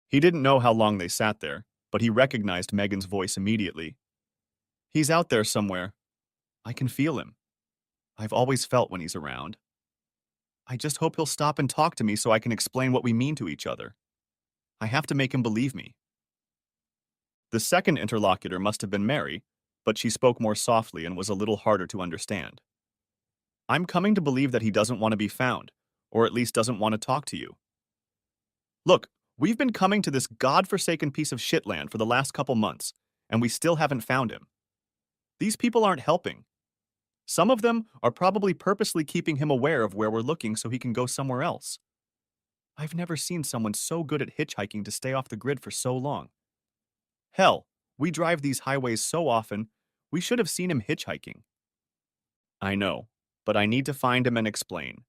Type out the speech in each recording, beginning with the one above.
He didn't know how long they sat there, but he recognized Megan's voice immediately. He's out there somewhere. I can feel him. I've always felt when he's around. I just hope he'll stop and talk to me so I can explain what we mean to each other. I have to make him believe me. The second interlocutor must have been Mary, but she spoke more softly and was a little harder to understand. I'm coming to believe that he doesn't want to be found, or at least doesn't want to talk to you. Look, we've been coming to this godforsaken piece of shit land for the last couple months, and we still haven't found him. These people aren't helping. Some of them are probably purposely keeping him aware of where we're looking so he can go somewhere else. I've never seen someone so good at hitchhiking to stay off the grid for so long. Hell, we drive these highways so often, we should have seen him hitchhiking. I know, but I need to find him and explain.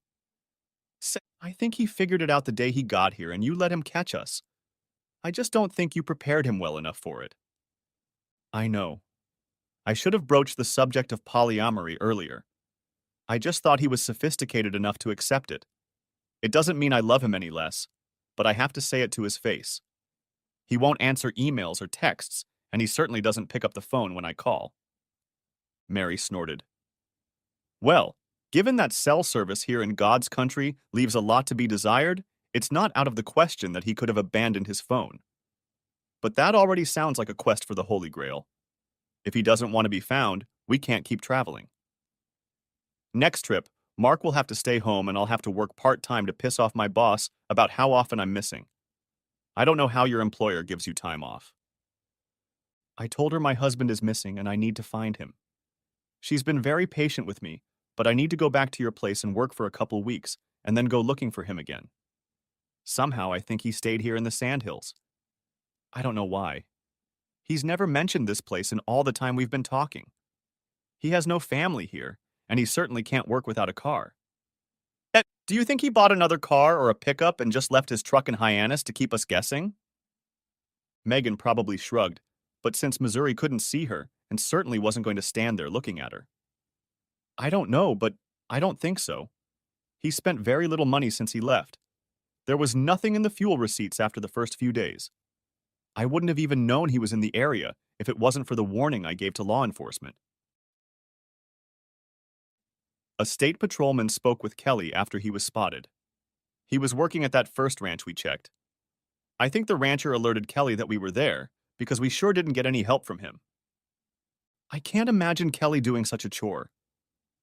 I think he figured it out the day he got here and you let him catch us. I just don't think you prepared him well enough for it. I know. I should have broached the subject of polyamory earlier. I just thought he was sophisticated enough to accept it. It doesn't mean I love him any less, but I have to say it to his face. He won't answer emails or texts, and he certainly doesn't pick up the phone when I call. Mary snorted. Well, given that cell service here in God's country leaves a lot to be desired, it's not out of the question that he could have abandoned his phone. But that already sounds like a quest for the Holy Grail. If he doesn't want to be found, we can't keep traveling. Next trip, Mark will have to stay home and I'll have to work part-time to piss off my boss about how often I'm missing. I don't know how your employer gives you time off. I told her my husband is missing and I need to find him. She's been very patient with me, but I need to go back to your place and work for a couple weeks and then go looking for him again. Somehow I think he stayed here in the Sandhills. I don't know why. He's never mentioned this place in all the time we've been talking. He has no family here, and he certainly can't work without a car. Do you think he bought another car or a pickup and just left his truck in Hyannis to keep us guessing? Megan probably shrugged, but since Missouri couldn't see her and certainly wasn't going to stand there looking at her. I don't know, but I don't think so. He spent very little money since he left. There was nothing in the fuel receipts after the first few days. I wouldn't have even known he was in the area if it wasn't for the warning I gave to law enforcement. A state patrolman spoke with Kelly after he was spotted. He was working at that first ranch we checked. I think the rancher alerted Kelly that we were there because we sure didn't get any help from him. I can't imagine Kelly doing such a chore.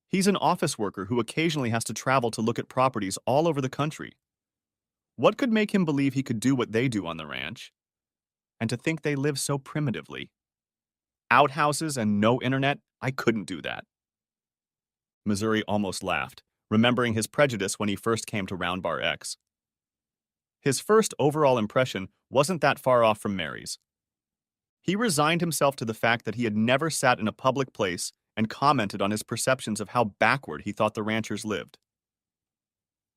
He's an office worker who occasionally has to travel to look at properties all over the country. What could make him believe he could do what they do on the ranch? And to think they live so primitively. Outhouses and no internet, I couldn't do that. Missouri almost laughed, remembering his prejudice when he first came to Round Bar X. His first overall impression wasn't that far off from Mary's. He resigned himself to the fact that he had never sat in a public place and commented on his perceptions of how backward he thought the ranchers lived.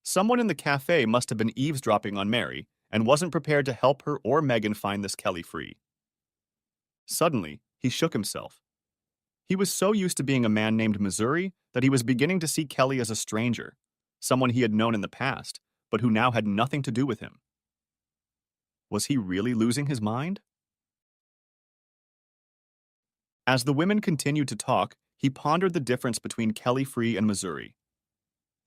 Someone in the cafe must have been eavesdropping on Mary and wasn't prepared to help her or Megan find this Kelly free. Suddenly, he shook himself. He was so used to being a man named Missouri that he was beginning to see Kelly as a stranger, someone he had known in the past, but who now had nothing to do with him. Was he really losing his mind? As the women continued to talk, he pondered the difference between Kelly Free and Missouri.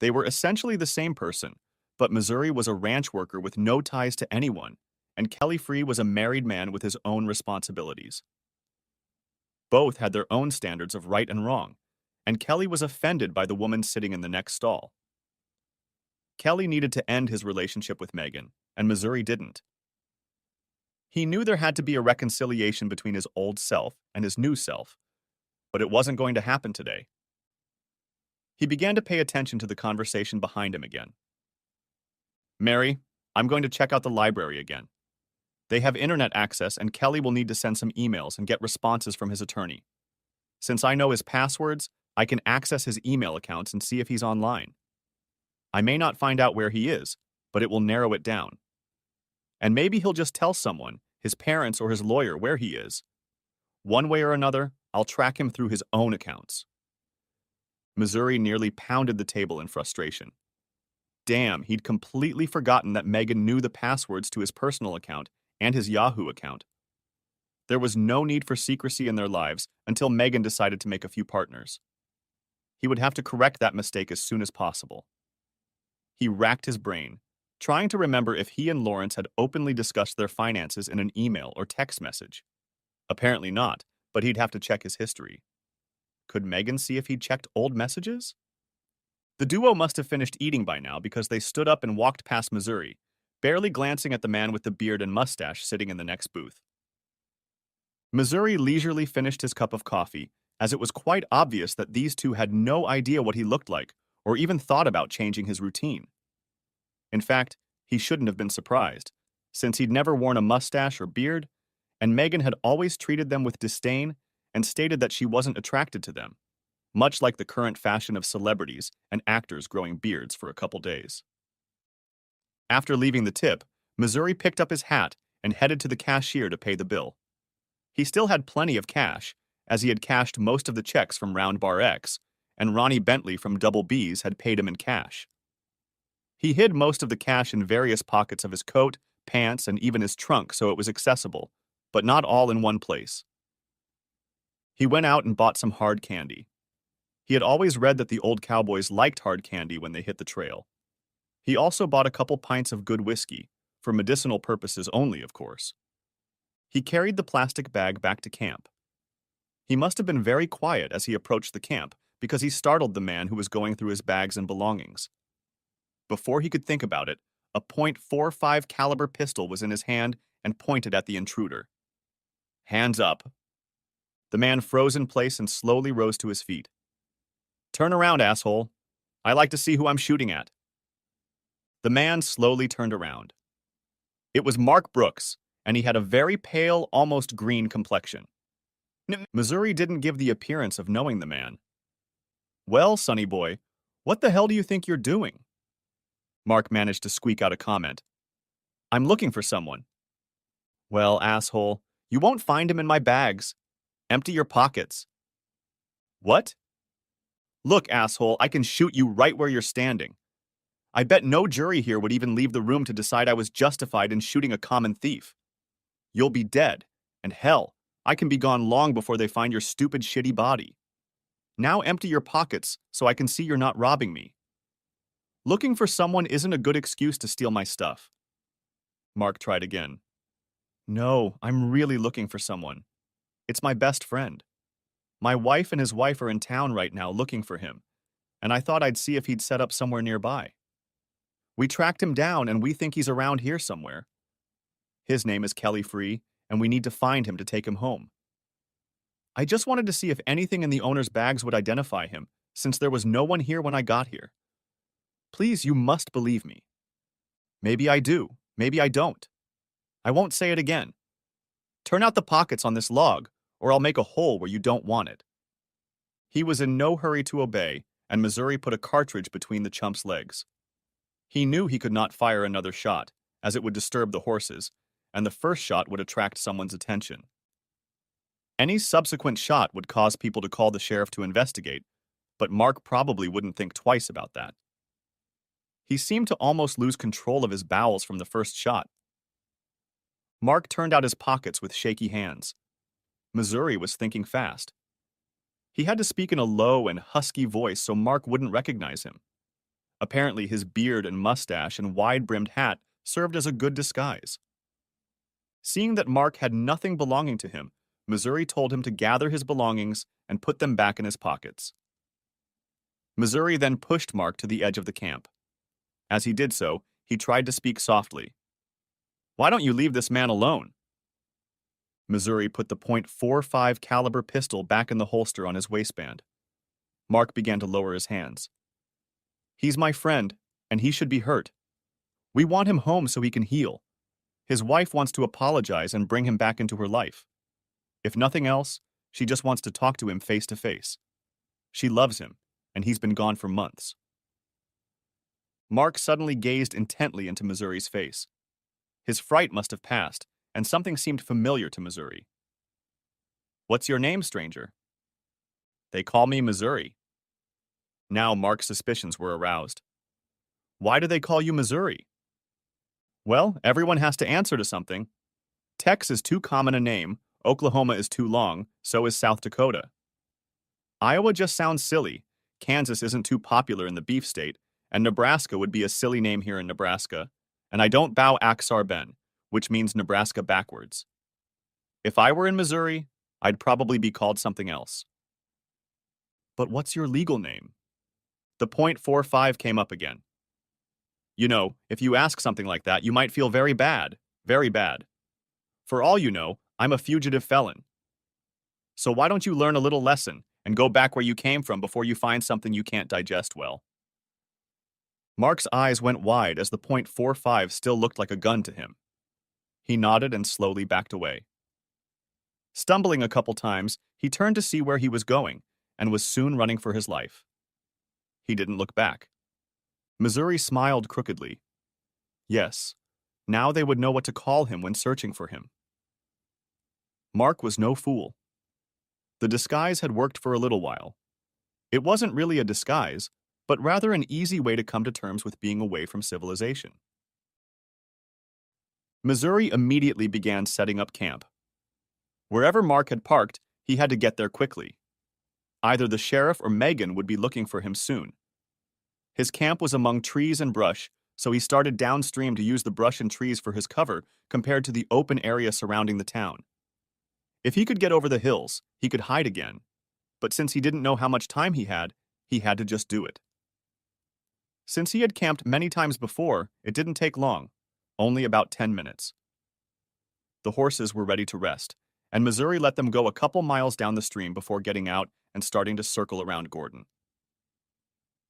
They were essentially the same person, but Missouri was a ranch worker with no ties to anyone, and Kelly Free was a married man with his own responsibilities. Both had their own standards of right and wrong, and Kelly was offended by the woman sitting in the next stall. Kelly needed to end his relationship with Megan, and Missouri didn't. He knew there had to be a reconciliation between his old self and his new self, but it wasn't going to happen today. He began to pay attention to the conversation behind him again. Mary, I'm going to check out the library again. They have internet access and Kelly will need to send some emails and get responses from his attorney. Since I know his passwords, I can access his email accounts and see if he's online. I may not find out where he is, but it will narrow it down. And maybe he'll just tell someone, his parents or his lawyer, where he is. One way or another, I'll track him through his own accounts. Missouri nearly pounded the table in frustration. Damn, he'd completely forgotten that Megan knew the passwords to his personal account and his Yahoo account. There was no need for secrecy in their lives until Megan decided to make a few partners. He would have to correct that mistake as soon as possible. He racked his brain, trying to remember if he and Lawrence had openly discussed their finances in an email or text message. Apparently not, but he'd have to check his history. Could Megan see if he'd checked old messages? The duo must have finished eating by now because they stood up and walked past Missouri, barely glancing at the man with the beard and mustache sitting in the next booth. Missouri leisurely finished his cup of coffee, as it was quite obvious that these two had no idea what he looked like or even thought about changing his routine. In fact, he shouldn't have been surprised, since he'd never worn a mustache or beard, and Megan had always treated them with disdain and stated that she wasn't attracted to them, much like the current fashion of celebrities and actors growing beards for a couple days. After leaving the tip, Missouri picked up his hat and headed to the cashier to pay the bill. He still had plenty of cash, as he had cashed most of the checks from Round Bar X, and Ronnie Bentley from Double B's had paid him in cash. He hid most of the cash in various pockets of his coat, pants, and even his trunk so it was accessible, but not all in one place. He went out and bought some hard candy. He had always read that the old cowboys liked hard candy when they hit the trail. He also bought a couple pints of good whiskey, for medicinal purposes only, of course. He carried the plastic bag back to camp. He must have been very quiet as he approached the camp because he startled the man who was going through his bags and belongings. Before he could think about it, a .45 caliber pistol was in his hand and pointed at the intruder. "Hands up." The man froze in place and slowly rose to his feet. "Turn around, asshole. I like to see who I'm shooting at." The man slowly turned around. It was Mark Brooks, and he had a very pale, almost green complexion. Missouri didn't give the appearance of knowing the man. "Well, sonny boy, what the hell do you think you're doing?" Mark managed to squeak out a comment. "I'm looking for someone." "Well, asshole, you won't find him in my bags. Empty your pockets." "What?" "Look, asshole, I can shoot you right where you're standing. I bet no jury here would even leave the room to decide I was justified in shooting a common thief. You'll be dead, and hell, I can be gone long before they find your stupid, shitty body. Now empty your pockets so I can see you're not robbing me. Looking for someone isn't a good excuse to steal my stuff." Mark tried again. "No, I'm really looking for someone. It's my best friend. My wife and his wife are in town right now looking for him, and I thought I'd see if he'd set up somewhere nearby. We tracked him down and we think he's around here somewhere. His name is Kelly Free, and we need to find him to take him home. I just wanted to see if anything in the owner's bags would identify him, since there was no one here when I got here. Please, you must believe me. Maybe I do, maybe I don't. I won't say it again. Turn out the pockets on this log, or I'll make a hole where you don't want it." He was in no hurry to obey, and Missouri put a cartridge between the chump's legs. He knew he could not fire another shot, as it would disturb the horses, and the first shot would attract someone's attention. Any subsequent shot would cause people to call the sheriff to investigate, but Mark probably wouldn't think twice about that. He seemed to almost lose control of his bowels from the first shot. Mark turned out his pockets with shaky hands. Missouri was thinking fast. He had to speak in a low and husky voice so Mark wouldn't recognize him. Apparently, his beard and mustache and wide-brimmed hat served as a good disguise. Seeing that Mark had nothing belonging to him, Missouri told him to gather his belongings and put them back in his pockets. Missouri then pushed Mark to the edge of the camp. As he did so, he tried to speak softly. "Why don't you leave this man alone?" Missouri put the .45 caliber pistol back in the holster on his waistband. Mark began to lower his hands. "He's my friend, and he should be hurt. We want him home so he can heal. His wife wants to apologize and bring him back into her life. If nothing else, she just wants to talk to him face to face. She loves him, and he's been gone for months." Mark suddenly gazed intently into Missouri's face. His fright must have passed, and something seemed familiar to Missouri. "What's your name, stranger?" "They call me Missouri." Now Mark's suspicions were aroused. "Why do they call you Missouri?" "Well, everyone has to answer to something. Tex is too common a name, Oklahoma is too long, so is South Dakota. Iowa just sounds silly, Kansas isn't too popular in the beef state, and Nebraska would be a silly name here in Nebraska. And I don't bow Aksar Ben, which means Nebraska backwards. If I were in Missouri, I'd probably be called something else. But what's your legal name? The .45 came up again. You know, if you ask something like that, you might feel very bad, very bad. For all you know, I'm a fugitive felon. So why don't you learn a little lesson and go back where you came from before you find something you can't digest well? Mark's eyes went wide as the .45 still looked like a gun to him. He nodded and slowly backed away. Stumbling a couple times, he turned to see where he was going and was soon running for his life. He didn't look back. Missouri smiled crookedly. Yes, now they would know what to call him when searching for him. Mark was no fool. The disguise had worked for a little while. It wasn't really a disguise, but rather an easy way to come to terms with being away from civilization. Missouri immediately began setting up camp. Wherever Mark had parked, he had to get there quickly. Either the sheriff or Megan would be looking for him soon. His camp was among trees and brush, so he started downstream to use the brush and trees for his cover compared to the open area surrounding the town. If he could get over the hills, he could hide again, but since he didn't know how much time he had to just do it. Since he had camped many times before, it didn't take long, only about 10 minutes. The horses were ready to rest, and Missouri let them go a couple miles down the stream before getting out and starting to circle around Gordon.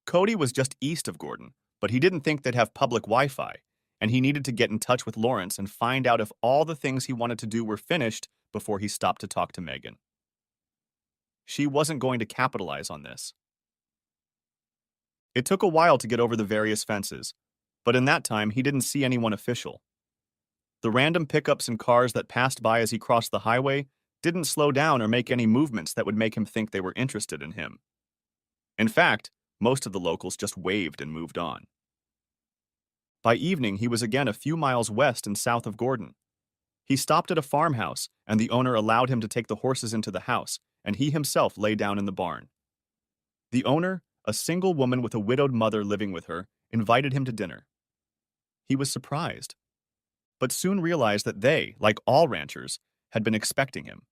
Cody was just east of Gordon, but he didn't think they'd have public Wi-Fi, and he needed to get in touch with Lawrence and find out if all the things he wanted to do were finished before he stopped to talk to Megan. She wasn't going to capitalize on this. It took a while to get over the various fences, but in that time he didn't see anyone official. The random pickups and cars that passed by as he crossed the highway didn't slow down or make any movements that would make him think they were interested in him. In fact, most of the locals just waved and moved on. By evening, he was again a few miles west and south of Gordon. He stopped at a farmhouse, and the owner allowed him to take the horses into the house, and he himself lay down in the barn. The owner, a single woman with a widowed mother living with her, invited him to dinner. He was surprised, but soon realized that they, like all ranchers, had been expecting him.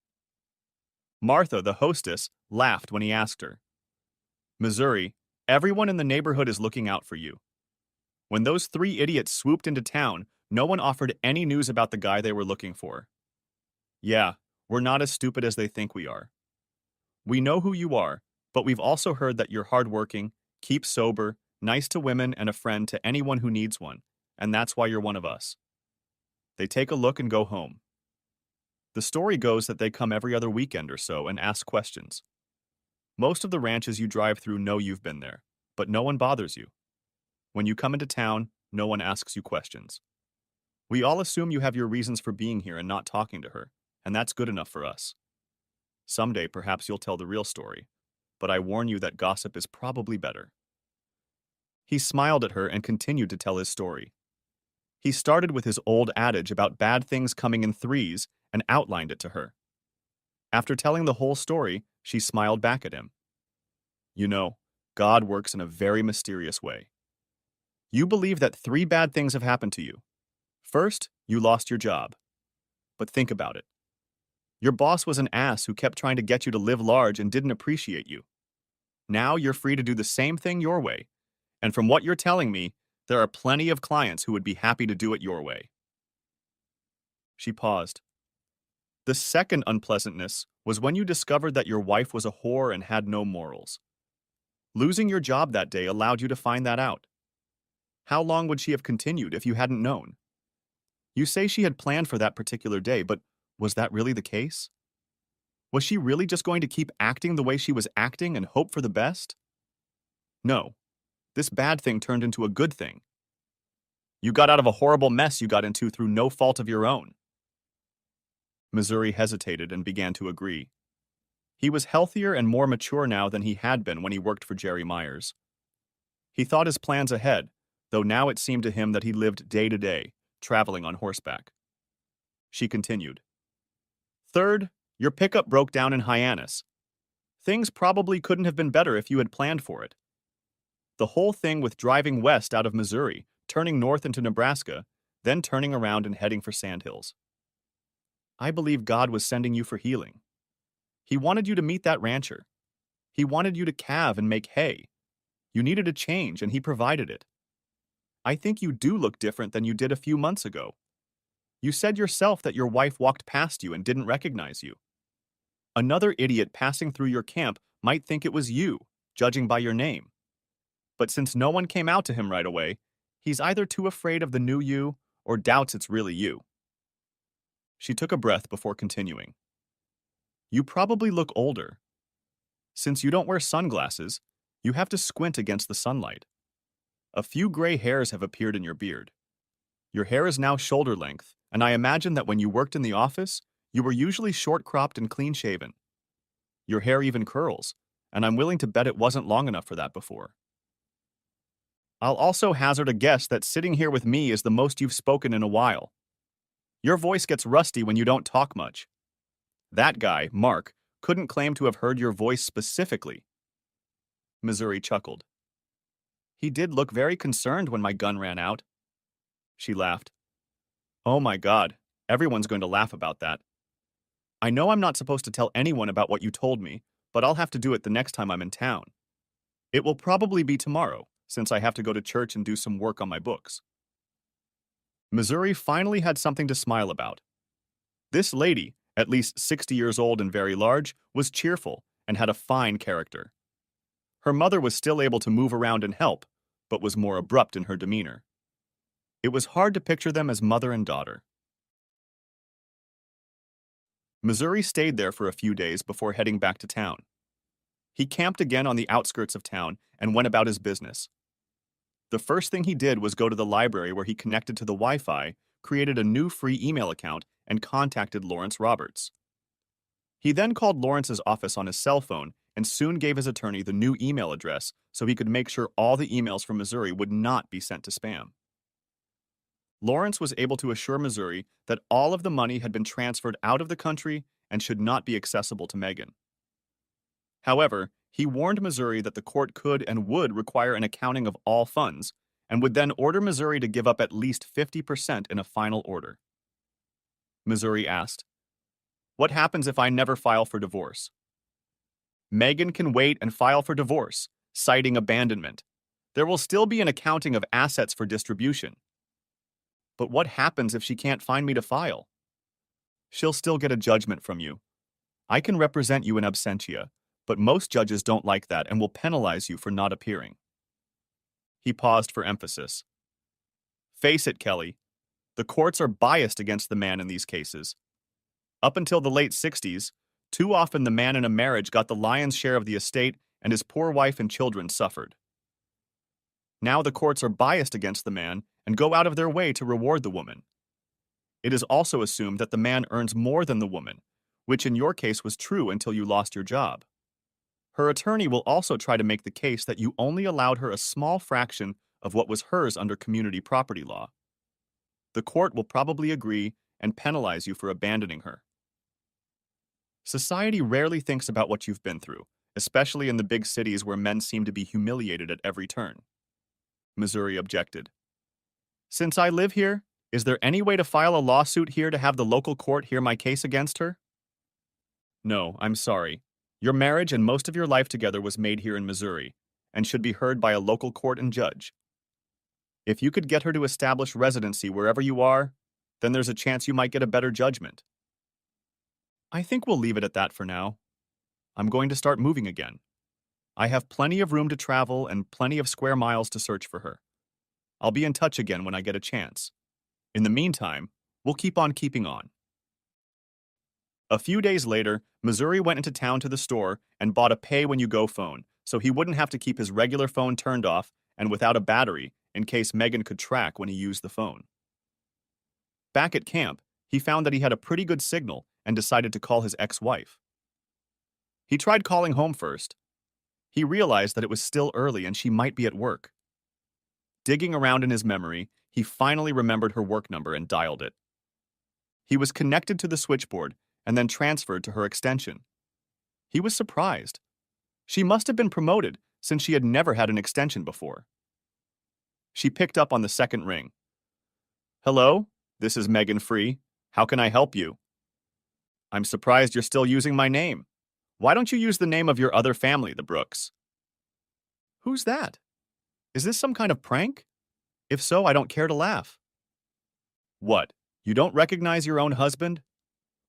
Martha, the hostess, laughed when he asked her, "Missouri, everyone in the neighborhood is looking out for you. When those 3 idiots swooped into town, no one offered any news about the guy they were looking for. Yeah, we're not as stupid as they think we are. We know who you are, but we've also heard that you're hardworking, keep sober, nice to women, and a friend to anyone who needs one, and that's why you're one of us." They take a look and go home. The story goes that they come every other weekend or so and ask questions. Most of the ranches you drive through know you've been there, but no one bothers you. When you come into town, no one asks you questions. We all assume you have your reasons for being here and not talking to her, and that's good enough for us. Someday, perhaps you'll tell the real story, but I warn you that gossip is probably better. He smiled at her and continued to tell his story. He started with his old adage about bad things coming in threes and outlined it to her. After telling the whole story, she smiled back at him. You know, God works in a very mysterious way. You believe that 3 bad things have happened to you. First, you lost your job. But think about it. Your boss was an ass who kept trying to get you to live large and didn't appreciate you. Now you're free to do the same thing your way. And from what you're telling me, there are plenty of clients who would be happy to do it your way. She paused. The second unpleasantness was when you discovered that your wife was a whore and had no morals. Losing your job that day allowed you to find that out. How long would she have continued if you hadn't known? You say she had planned for that particular day, but was that really the case? Was she really just going to keep acting the way she was acting and hope for the best? No. This bad thing turned into a good thing. You got out of a horrible mess you got into through no fault of your own. Missouri hesitated and began to agree. He was healthier and more mature now than he had been when he worked for Jerry Myers. He thought his plans ahead, though now it seemed to him that he lived day to day, traveling on horseback. She continued. Third, your pickup broke down in Hyannis. Things probably couldn't have been better if you had planned for it. The whole thing with driving west out of Missouri, turning north into Nebraska, then turning around and heading for Sandhills. I believe God was sending you for healing. He wanted you to meet that rancher. He wanted you to calve and make hay. You needed a change, and he provided it. I think you do look different than you did a few months ago. You said yourself that your wife walked past you and didn't recognize you. Another idiot passing through your camp might think it was you, judging by your name. But since no one came out to him right away, he's either too afraid of the new you or doubts it's really you. She took a breath before continuing. You probably look older. Since you don't wear sunglasses, you have to squint against the sunlight. A few gray hairs have appeared in your beard. Your hair is now shoulder length, and I imagine that when you worked in the office, you were usually short-cropped and clean-shaven. Your hair even curls, and I'm willing to bet it wasn't long enough for that before. I'll also hazard a guess that sitting here with me is the most you've spoken in a while. Your voice gets rusty when you don't talk much. That guy, Mark, couldn't claim to have heard your voice specifically. Missouri chuckled. He did look very concerned when my gun ran out. She laughed. Oh my God, everyone's going to laugh about that. I know I'm not supposed to tell anyone about what you told me, but I'll have to do it the next time I'm in town. It will probably be tomorrow, since I have to go to church and do some work on my books. Missouri finally had something to smile about. This lady, at least 60 years old and very large, was cheerful and had a fine character. Her mother was still able to move around and help, but was more abrupt in her demeanor. It was hard to picture them as mother and daughter. Missouri stayed there for a few days before heading back to town. He camped again on the outskirts of town and went about his business. The first thing he did was go to the library where he connected to the Wi-Fi, created a new free email account, and contacted Lawrence Roberts. He then called Lawrence's office on his cell phone and soon gave his attorney the new email address so he could make sure all the emails from Missouri would not be sent to spam. Lawrence was able to assure Missouri that all of the money had been transferred out of the country and should not be accessible to Megan. However, he warned Missouri that the court could and would require an accounting of all funds and would then order Missouri to give up at least 50% in a final order. Missouri asked, "What happens if I never file for divorce?" Megan can wait and file for divorce, citing abandonment. There will still be an accounting of assets for distribution. But what happens if she can't find me to file? She'll still get a judgment from you. I can represent you in absentia, but most judges don't like that and will penalize you for not appearing. He paused for emphasis. Face it, Kelly. The courts are biased against the man in these cases. Up until the late 60s, too often the man in a marriage got the lion's share of the estate and his poor wife and children suffered. Now the courts are biased against the man and go out of their way to reward the woman. It is also assumed that the man earns more than the woman, which in your case was true until you lost your job. Her attorney will also try to make the case that you only allowed her a small fraction of what was hers under community property law. The court will probably agree and penalize you for abandoning her. Society rarely thinks about what you've been through, especially in the big cities where men seem to be humiliated at every turn. Missouri objected. Since I live here, is there any way to file a lawsuit here to have the local court hear my case against her? No, I'm sorry. Your marriage and most of your life together was made here in Missouri, and should be heard by a local court and judge. If you could get her to establish residency wherever you are, then there's a chance you might get a better judgment. I think we'll leave it at that for now. I'm going to start moving again. I have plenty of room to travel and plenty of square miles to search for her. I'll be in touch again when I get a chance. In the meantime, we'll keep on keeping on. A few days later, Missouri went into town to the store and bought a pay-when-you-go phone, so he wouldn't have to keep his regular phone turned off and without a battery in case Megan could track when he used the phone. Back at camp, he found that he had a pretty good signal and decided to call his ex-wife. He tried calling home first. He realized that it was still early and she might be at work. Digging around in his memory, he finally remembered her work number and dialed it. He was connected to the switchboard and then transferred to her extension. He was surprised. She must have been promoted since she had never had an extension before. She picked up on the second ring. Hello, this is Megan Free. How can I help you? I'm surprised you're still using my name. Why don't you use the name of your other family, the Brooks? Who's that? Is this some kind of prank? If so, I don't care to laugh. What? You don't recognize your own husband?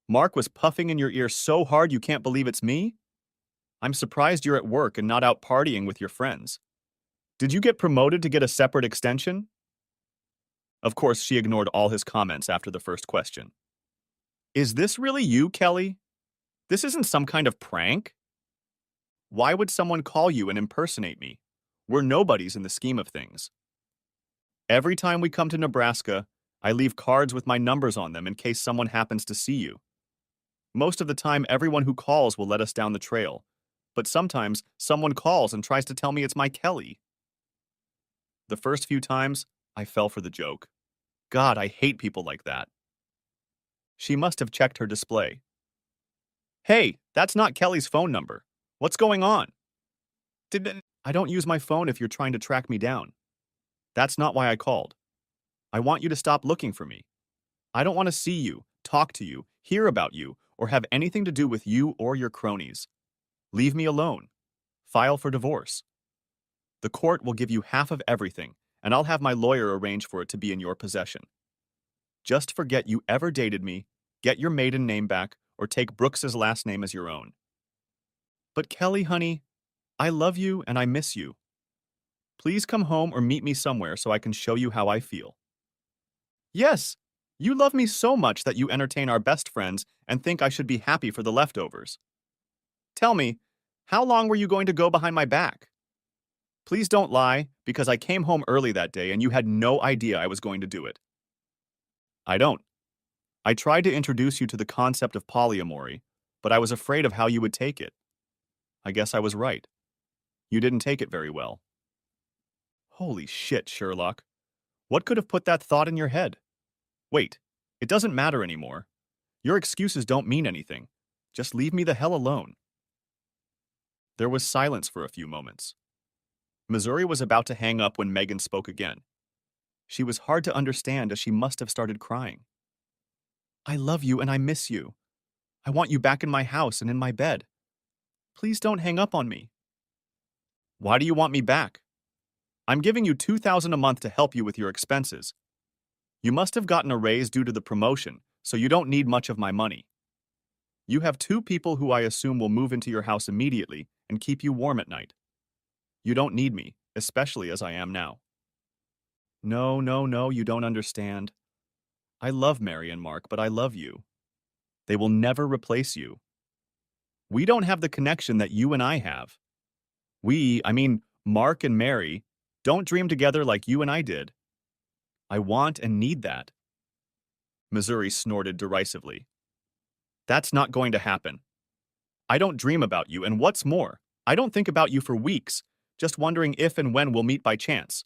Mark was puffing in your ear so hard you can't believe it's me? I'm surprised you're at work and not out partying with your friends. Did you get promoted to get a separate extension? Of course, she ignored all his comments after the first question. Is this really you, Kelly? This isn't some kind of prank? Why would someone call you and impersonate me? We're nobodies in the scheme of things. Every time we come to Nebraska, I leave cards with my numbers on them in case someone happens to see you. Most of the time, everyone who calls will let us down the trail, but sometimes someone calls and tries to tell me it's my Kelly. The first few times, I fell for the joke. God, I hate people like that. She must have checked her display. Hey, that's not Kelly's phone number. What's going on? I don't use my phone if you're trying to track me down. That's not why I called. I want you to stop looking for me. I don't want to see you, talk to you, hear about you, or have anything to do with you or your cronies. Leave me alone. File for divorce. The court will give you half of everything, and I'll have my lawyer arrange for it to be in your possession. Just forget you ever dated me, get your maiden name back, or take Brooks's last name as your own. But Kelly, honey, I love you and I miss you. Please come home or meet me somewhere so I can show you how I feel. Yes, you love me so much that you entertain our best friends and think I should be happy for the leftovers. Tell me, how long were you going to go behind my back? Please don't lie, because I came home early that day and you had no idea I was going to do it. I don't. I tried to introduce you to the concept of polyamory, but I was afraid of how you would take it. I guess I was right. You didn't take it very well. Holy shit, Sherlock. What could have put that thought in your head? Wait, it doesn't matter anymore. Your excuses don't mean anything. Just leave me the hell alone. There was silence for a few moments. Missouri was about to hang up when Megan spoke again. She was hard to understand as she must have started crying. I love you and I miss you. I want you back in my house and in my bed. Please don't hang up on me. Why do you want me back? I'm giving you $2,000 a month to help you with your expenses. You must have gotten a raise due to the promotion, so you don't need much of my money. You have 2 people who I assume will move into your house immediately and keep you warm at night. You don't need me, especially as I am now. No, you don't understand. I love Mary and Mark, but I love you. They will never replace you. We don't have the connection that you and I have. Mark and Mary, don't dream together like you and I did. I want and need that. Missouri snorted derisively. That's not going to happen. I don't dream about you, and what's more, I don't think about you for weeks, just wondering if and when we'll meet by chance.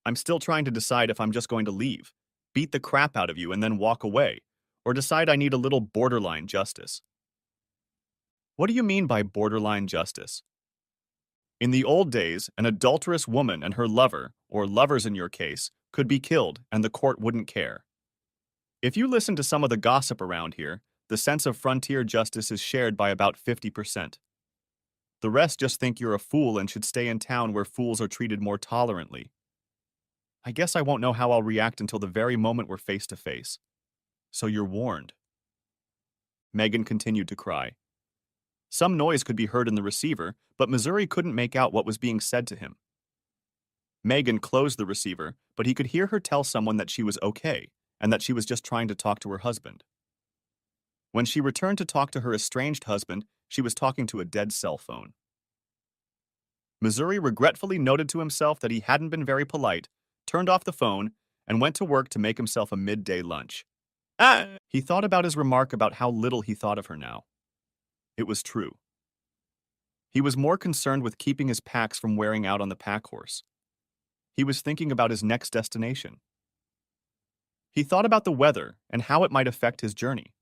I'm still trying to decide if I'm just going to leave, beat the crap out of you and then walk away, or decide I need a little borderline justice. What do you mean by borderline justice? In the old days, an adulterous woman and her lover, or lovers in your case, could be killed and the court wouldn't care. If you listen to some of the gossip around here, the sense of frontier justice is shared by about 50%. The rest just think you're a fool and should stay in town where fools are treated more tolerantly. I guess I won't know how I'll react until the very moment we're face to face. So you're warned. Megan continued to cry. Some noise could be heard in the receiver, but Missouri couldn't make out what was being said to him. Megan closed the receiver, but he could hear her tell someone that she was okay, and that she was just trying to talk to her husband. When she returned to talk to her estranged husband, she was talking to a dead cell phone. Missouri regretfully noted to himself that he hadn't been very polite, turned off the phone, and went to work to make himself a midday lunch. He thought about his remark about how little he thought of her now. It was true. He was more concerned with keeping his packs from wearing out on the pack horse. He was thinking about his next destination. He thought about the weather and how it might affect his journey.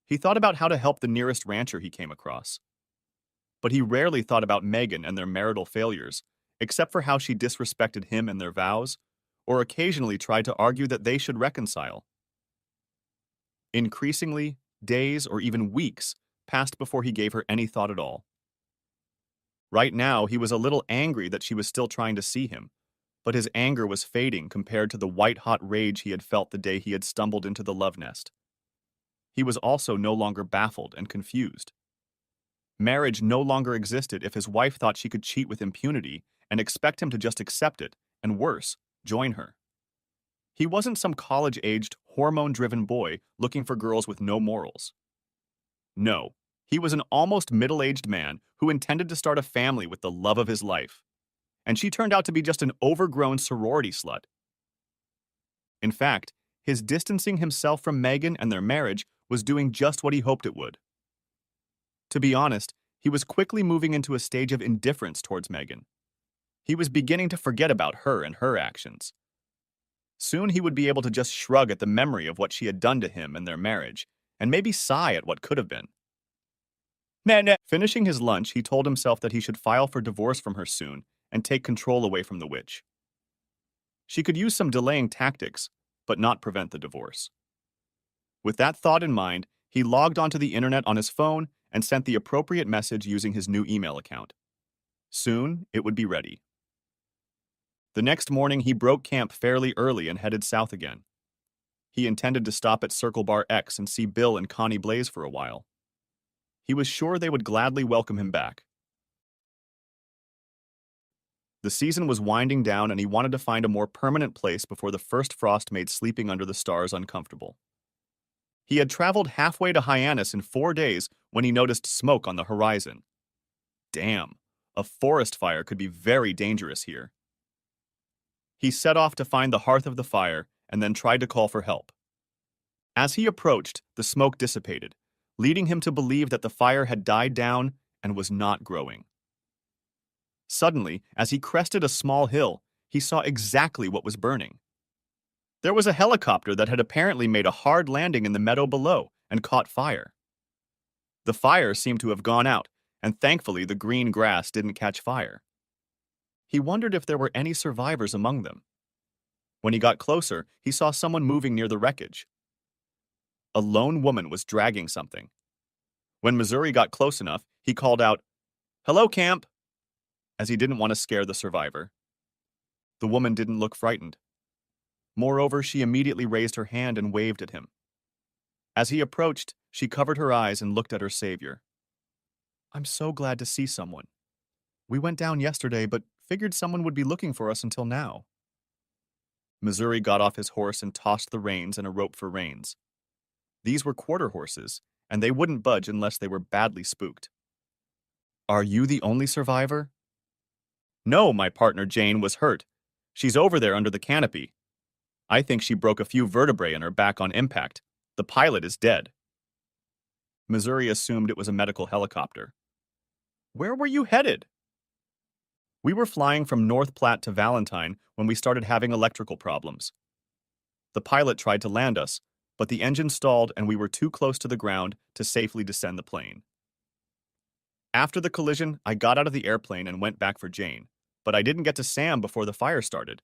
He thought about how to help the nearest rancher he came across. But he rarely thought about Megan and their marital failures, except for how she disrespected him and their vows, or occasionally tried to argue that they should reconcile. Increasingly, days or even weeks passed before he gave her any thought at all. Right now, he was a little angry that she was still trying to see him, but his anger was fading compared to the white-hot rage he had felt the day he had stumbled into the love nest. He was also no longer baffled and confused. Marriage no longer existed if his wife thought she could cheat with impunity and expect him to just accept it, and worse, join her. He wasn't some college-aged, hormone-driven boy looking for girls with no morals. No, he was an almost middle-aged man who intended to start a family with the love of his life. And she turned out to be just an overgrown sorority slut. In fact, his distancing himself from Megan and their marriage was doing just what he hoped it would. To be honest, he was quickly moving into a stage of indifference towards Megan. He was beginning to forget about her and her actions. Soon he would be able to just shrug at the memory of what she had done to him and their marriage, and maybe sigh at what could have been. Finishing his lunch, he told himself that he should file for divorce from her soon and take control away from the witch. She could use some delaying tactics, but not prevent the divorce. With that thought in mind, he logged onto the internet on his phone and sent the appropriate message using his new email account. Soon, it would be ready. The next morning, he broke camp fairly early and headed south again. He intended to stop at Circle Bar X and see Bill and Connie Blaze for a while. He was sure they would gladly welcome him back. The season was winding down and he wanted to find a more permanent place before the first frost made sleeping under the stars uncomfortable. He had traveled halfway to Hyannis in 4 days when he noticed smoke on the horizon. Damn, a forest fire could be very dangerous here. He set off to find the hearth of the fire and then tried to call for help. As he approached, the smoke dissipated, leading him to believe that the fire had died down and was not growing. Suddenly, as he crested a small hill, he saw exactly what was burning. There was a helicopter that had apparently made a hard landing in the meadow below and caught fire. The fire seemed to have gone out, and thankfully the green grass didn't catch fire. He wondered if there were any survivors among them. When he got closer, he saw someone moving near the wreckage. A lone woman was dragging something. When Missouri got close enough, he called out, "Hello, camp," as he didn't want to scare the survivor. The woman didn't look frightened. Moreover, she immediately raised her hand and waved at him. As he approached, she covered her eyes and looked at her savior. "I'm so glad to see someone. We went down yesterday, but figured someone would be looking for us until now." Missouri got off his horse and tossed the reins and a rope for reins. These were quarter horses, and they wouldn't budge unless they were badly spooked. "Are you the only survivor?" "No, my partner Jane was hurt. She's over there under the canopy. I think she broke a few vertebrae in her back on impact. The pilot is dead." Missouri assumed it was a medical helicopter. "Where were you headed?" "We were flying from North Platte to Valentine when we started having electrical problems. The pilot tried to land us, but the engine stalled and we were too close to the ground to safely descend the plane. After the collision, I got out of the airplane and went back for Jane, but I didn't get to Sam before the fire started.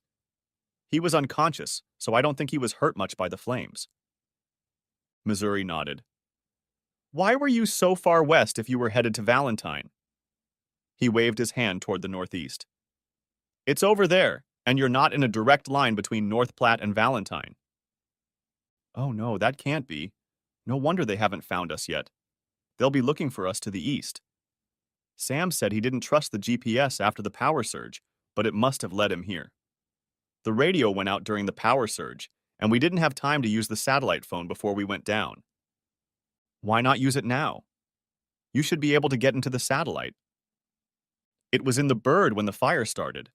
He was unconscious, so I don't think he was hurt much by the flames." Missouri nodded. "Why were you so far west if you were headed to Valentine?" He waved his hand toward the northeast. "It's over there, and you're not in a direct line between North Platte and Valentine." "Oh no, that can't be. No wonder they haven't found us yet. They'll be looking for us to the east. Sam said he didn't trust the GPS after the power surge, but it must have led him here. The radio went out during the power surge, and we didn't have time to use the satellite phone before we went down." "Why not use it now? You should be able to get into the satellite." "It was in the bird when the fire started.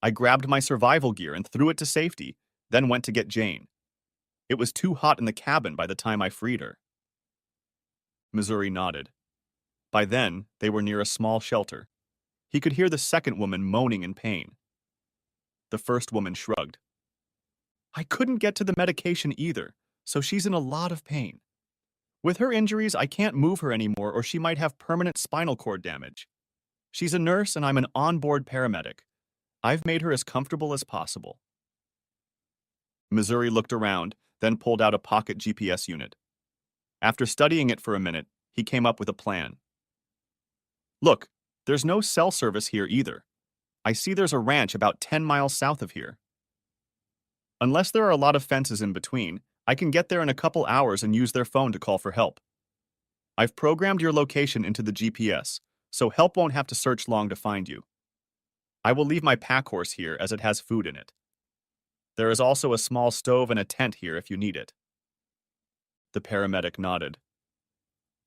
I grabbed my survival gear and threw it to safety, then went to get Jane. It was too hot in the cabin by the time I freed her." Missouri nodded. By then, they were near a small shelter. He could hear the second woman moaning in pain. The first woman shrugged. I couldn't get to the medication either, so she's in a lot of pain. With her injuries, I can't move her anymore or she might have permanent spinal cord damage. She's a nurse and I'm an onboard paramedic. I've made her as comfortable as possible. Missouri looked around, then pulled out a pocket GPS unit. After studying it for a minute, he came up with a plan. Look, there's no cell service here either. I see there's a ranch about 10 miles south of here. Unless there are a lot of fences in between, I can get there in a couple hours and use their phone to call for help. I've programmed your location into the GPS, so help won't have to search long to find you. I will leave my pack horse here as it has food in it. There is also a small stove and a tent here if you need it. The paramedic nodded.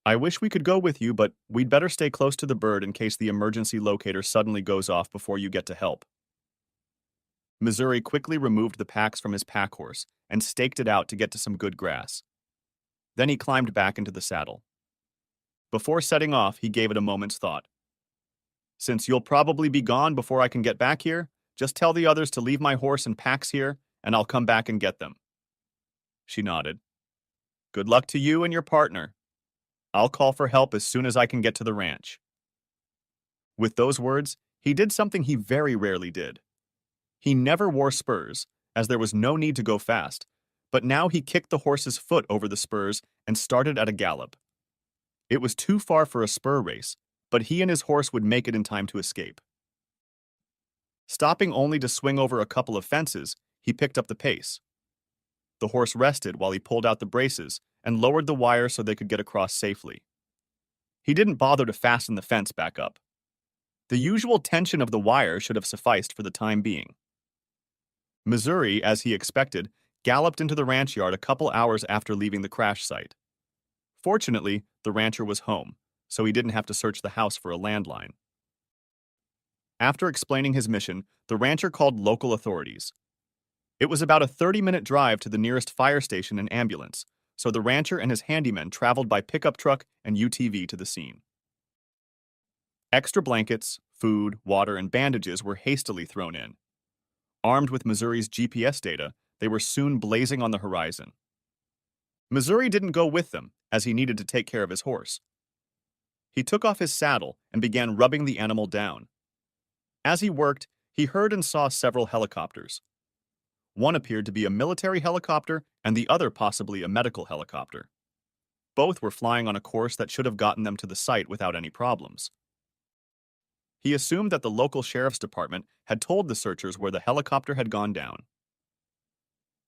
I wish we could go with you, but we'd better stay close to the bird in case the emergency locator suddenly goes off before you get to help. Missouri quickly removed the packs from his pack horse and staked it out to get to some good grass. Then he climbed back into the saddle. Before setting off, he gave it a moment's thought. Since you'll probably be gone before I can get back here, just tell the others to leave my horse and packs here, and I'll come back and get them. She nodded. Good luck to you and your partner. I'll call for help as soon as I can get to the ranch. With those words, he did something he very rarely did. He never wore spurs, as there was no need to go fast, but now he kicked the horse's foot over the spurs and started at a gallop. It was too far for a spur race, but he and his horse would make it in time to escape. Stopping only to swing over a couple of fences, he picked up the pace. The horse rested while he pulled out the braces and lowered the wire so they could get across safely. He didn't bother to fasten the fence back up. The usual tension of the wire should have sufficed for the time being. Missouri, as he expected, galloped into the ranch yard a couple hours after leaving the crash site. Fortunately, the rancher was home, so he didn't have to search the house for a landline. After explaining his mission, the rancher called local authorities. It was about a 30-minute drive to the nearest fire station and ambulance, so the rancher and his handyman traveled by pickup truck and UTV to the scene. Extra blankets, food, water, and bandages were hastily thrown in. Armed with Missouri's GPS data, they were soon blazing on the horizon. Missouri didn't go with them, as he needed to take care of his horse. He took off his saddle and began rubbing the animal down. As he worked, he heard and saw several helicopters. One appeared to be a military helicopter and the other possibly a medical helicopter. Both were flying on a course that should have gotten them to the site without any problems. He assumed that the local sheriff's department had told the searchers where the helicopter had gone down.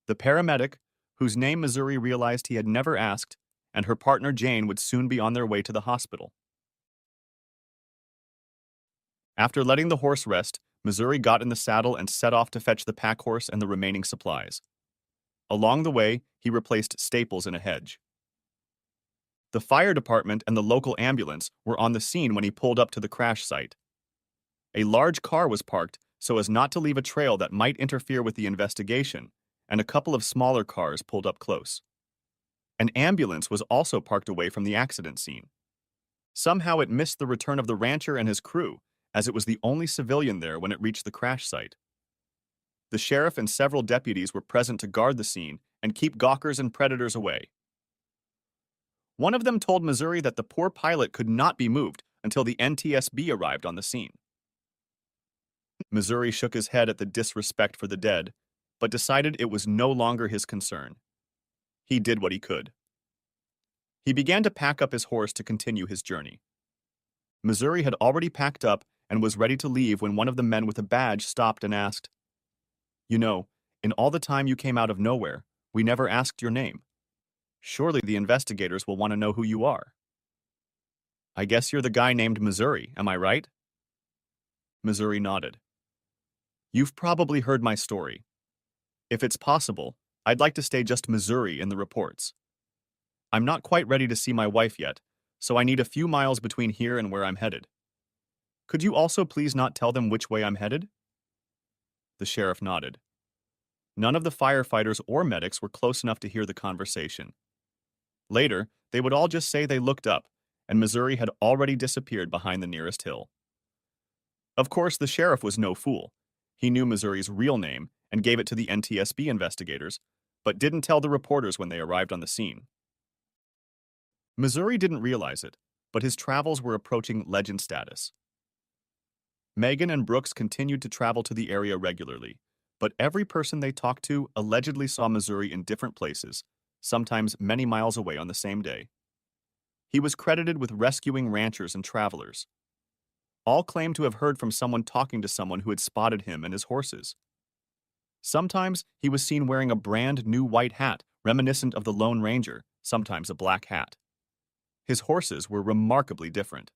The paramedic, whose name Missouri realized he had never asked, and her partner Jane would soon be on their way to the hospital. After letting the horse rest, Missouri got in the saddle and set off to fetch the pack horse and the remaining supplies. Along the way, he replaced staples in a hedge. The fire department and the local ambulance were on the scene when he pulled up to the crash site. A large car was parked so as not to leave a trail that might interfere with the investigation, and a couple of smaller cars pulled up close. An ambulance was also parked away from the accident scene. Somehow it missed the return of the rancher and his crew, as it was the only civilian there when it reached the crash site. The sheriff and several deputies were present to guard the scene and keep gawkers and predators away. One of them told Missouri that the poor pilot could not be moved until the NTSB arrived on the scene. Missouri shook his head at the disrespect for the dead, but decided it was no longer his concern. He did what he could. He began to pack up his horse to continue his journey. Missouri had already packed up and was ready to leave when one of the men with a badge stopped and asked, "You know, in all the time you came out of nowhere, we never asked your name. Surely the investigators will want to know who you are." "I guess you're the guy named Missouri, am I right?" Missouri nodded. "You've probably heard my story. If it's possible, I'd like to stay just Missouri in the reports. I'm not quite ready to see my wife yet, so I need a few miles between here and where I'm headed. Could you also please not tell them which way I'm headed?" The sheriff nodded. None of the firefighters or medics were close enough to hear the conversation. Later, they would all just say they looked up, and Missouri had already disappeared behind the nearest hill. Of course, the sheriff was no fool. He knew Missouri's real name and gave it to the NTSB investigators, but didn't tell the reporters when they arrived on the scene. Missouri didn't realize it, but his travels were approaching legend status. Megan and Brooks continued to travel to the area regularly, but every person they talked to allegedly saw Missouri in different places, sometimes many miles away on the same day. He was credited with rescuing ranchers and travelers. All claimed to have heard from someone talking to someone who had spotted him and his horses. Sometimes he was seen wearing a brand new white hat, reminiscent of the Lone Ranger, sometimes a black hat. His horses were remarkably different.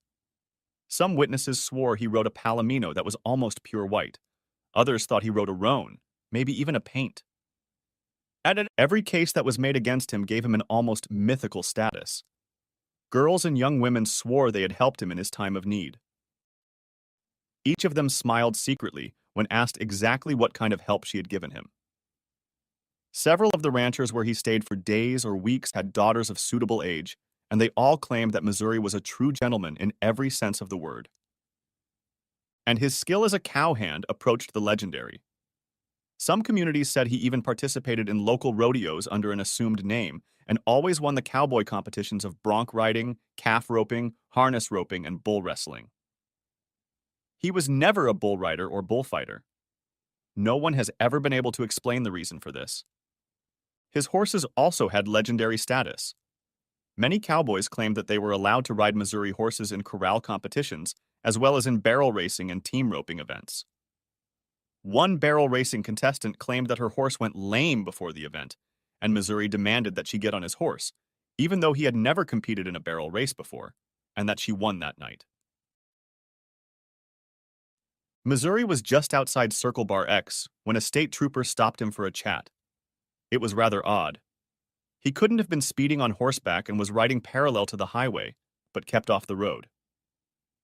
Some witnesses swore he rode a Palomino that was almost pure white. Others thought he rode a roan, maybe even a paint. Every case that was made against him gave him an almost mythical status. Girls and young women swore they had helped him in his time of need. Each of them smiled secretly when asked exactly what kind of help she had given him. Several of the ranchers where he stayed for days or weeks had daughters of suitable age, and they all claimed that Missouri was a true gentleman in every sense of the word. And his skill as a cowhand approached the legendary. Some communities said he even participated in local rodeos under an assumed name and always won the cowboy competitions of bronc riding, calf roping, harness roping, and bull wrestling. He was never a bull rider or bullfighter. No one has ever been able to explain the reason for this. His horses also had legendary status. Many cowboys claimed that they were allowed to ride Missouri horses in corral competitions, as well as in barrel racing and team roping events. One barrel racing contestant claimed that her horse went lame before the event, and Missouri demanded that she get on his horse, even though he had never competed in a barrel race before, and that she won that night. Missouri was just outside Circle Bar X when a state trooper stopped him for a chat. It was rather odd. He couldn't have been speeding on horseback and was riding parallel to the highway, but kept off the road.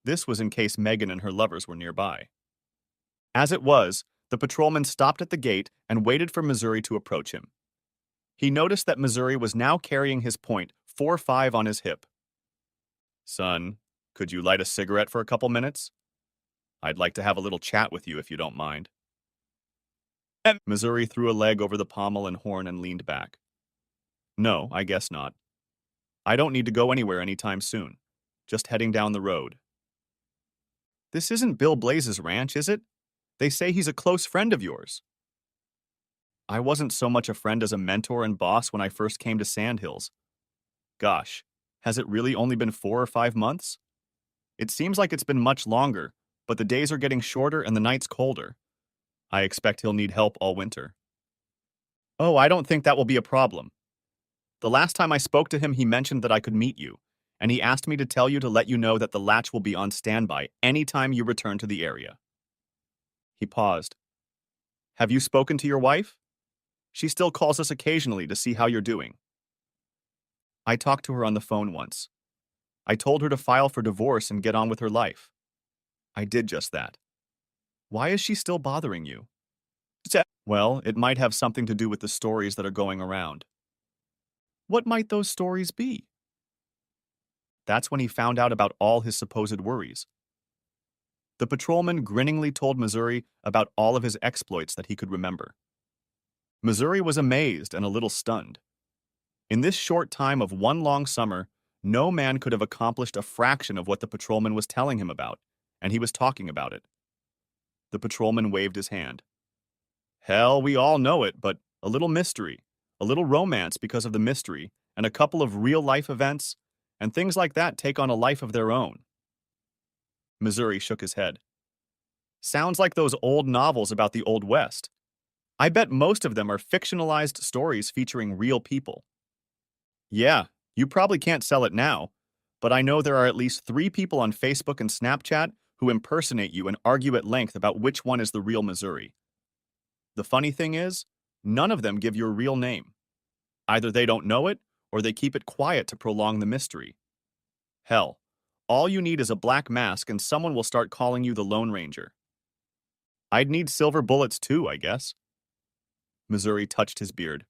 This was in case Megan and her lovers were nearby. As it was, the patrolman stopped at the gate and waited for Missouri to approach him. He noticed that Missouri was now carrying his .45 on his hip. "Son, could you light a cigarette for a couple minutes? I'd like to have a little chat with you if you don't mind." Missouri threw a leg over the pommel and horn and leaned back. "No, I guess not. I don't need to go anywhere anytime soon. Just heading down the road." "This isn't Bill Blaze's ranch, is it? They say he's a close friend of yours." "I wasn't so much a friend as a mentor and boss when I first came to Sandhills. Gosh, has it really only been 4 or 5 months? It seems like it's been much longer, but the days are getting shorter and the nights colder. I expect he'll need help all winter." "Oh, I don't think that will be a problem. The last time I spoke to him, he mentioned that I could meet you, and he asked me to tell you to let you know that the latch will be on standby anytime you return to the area." He paused. "Have you spoken to your wife? She still calls us occasionally to see how you're doing." "I talked to her on the phone once. I told her to file for divorce and get on with her life. I did just that. Why is she still bothering you?" "Well, it might have something to do with the stories that are going around." "What might those stories be?" That's when he found out about all his supposed worries. The patrolman grinningly told Missouri about all of his exploits that he could remember. Missouri was amazed and a little stunned. In this short time of one long summer, no man could have accomplished a fraction of what the patrolman was telling him about, and he was talking about it. The patrolman waved his hand. "Hell, we all know it, but a little mystery, a little romance because of the mystery, and a couple of real-life events, and things like that take on a life of their own." Missouri shook his head. "Sounds like those old novels about the Old West. I bet most of them are fictionalized stories featuring real people." "Yeah, you probably can't sell it now, but I know there are at least 3 people on Facebook and Snapchat who impersonate you and argue at length about which one is the real Missouri. The funny thing is, none of them give your real name. Either they don't know it, or they keep it quiet to prolong the mystery. Hell, all you need is a black mask and someone will start calling you the Lone Ranger. I'd need silver bullets too, I guess." Missouri touched his beard.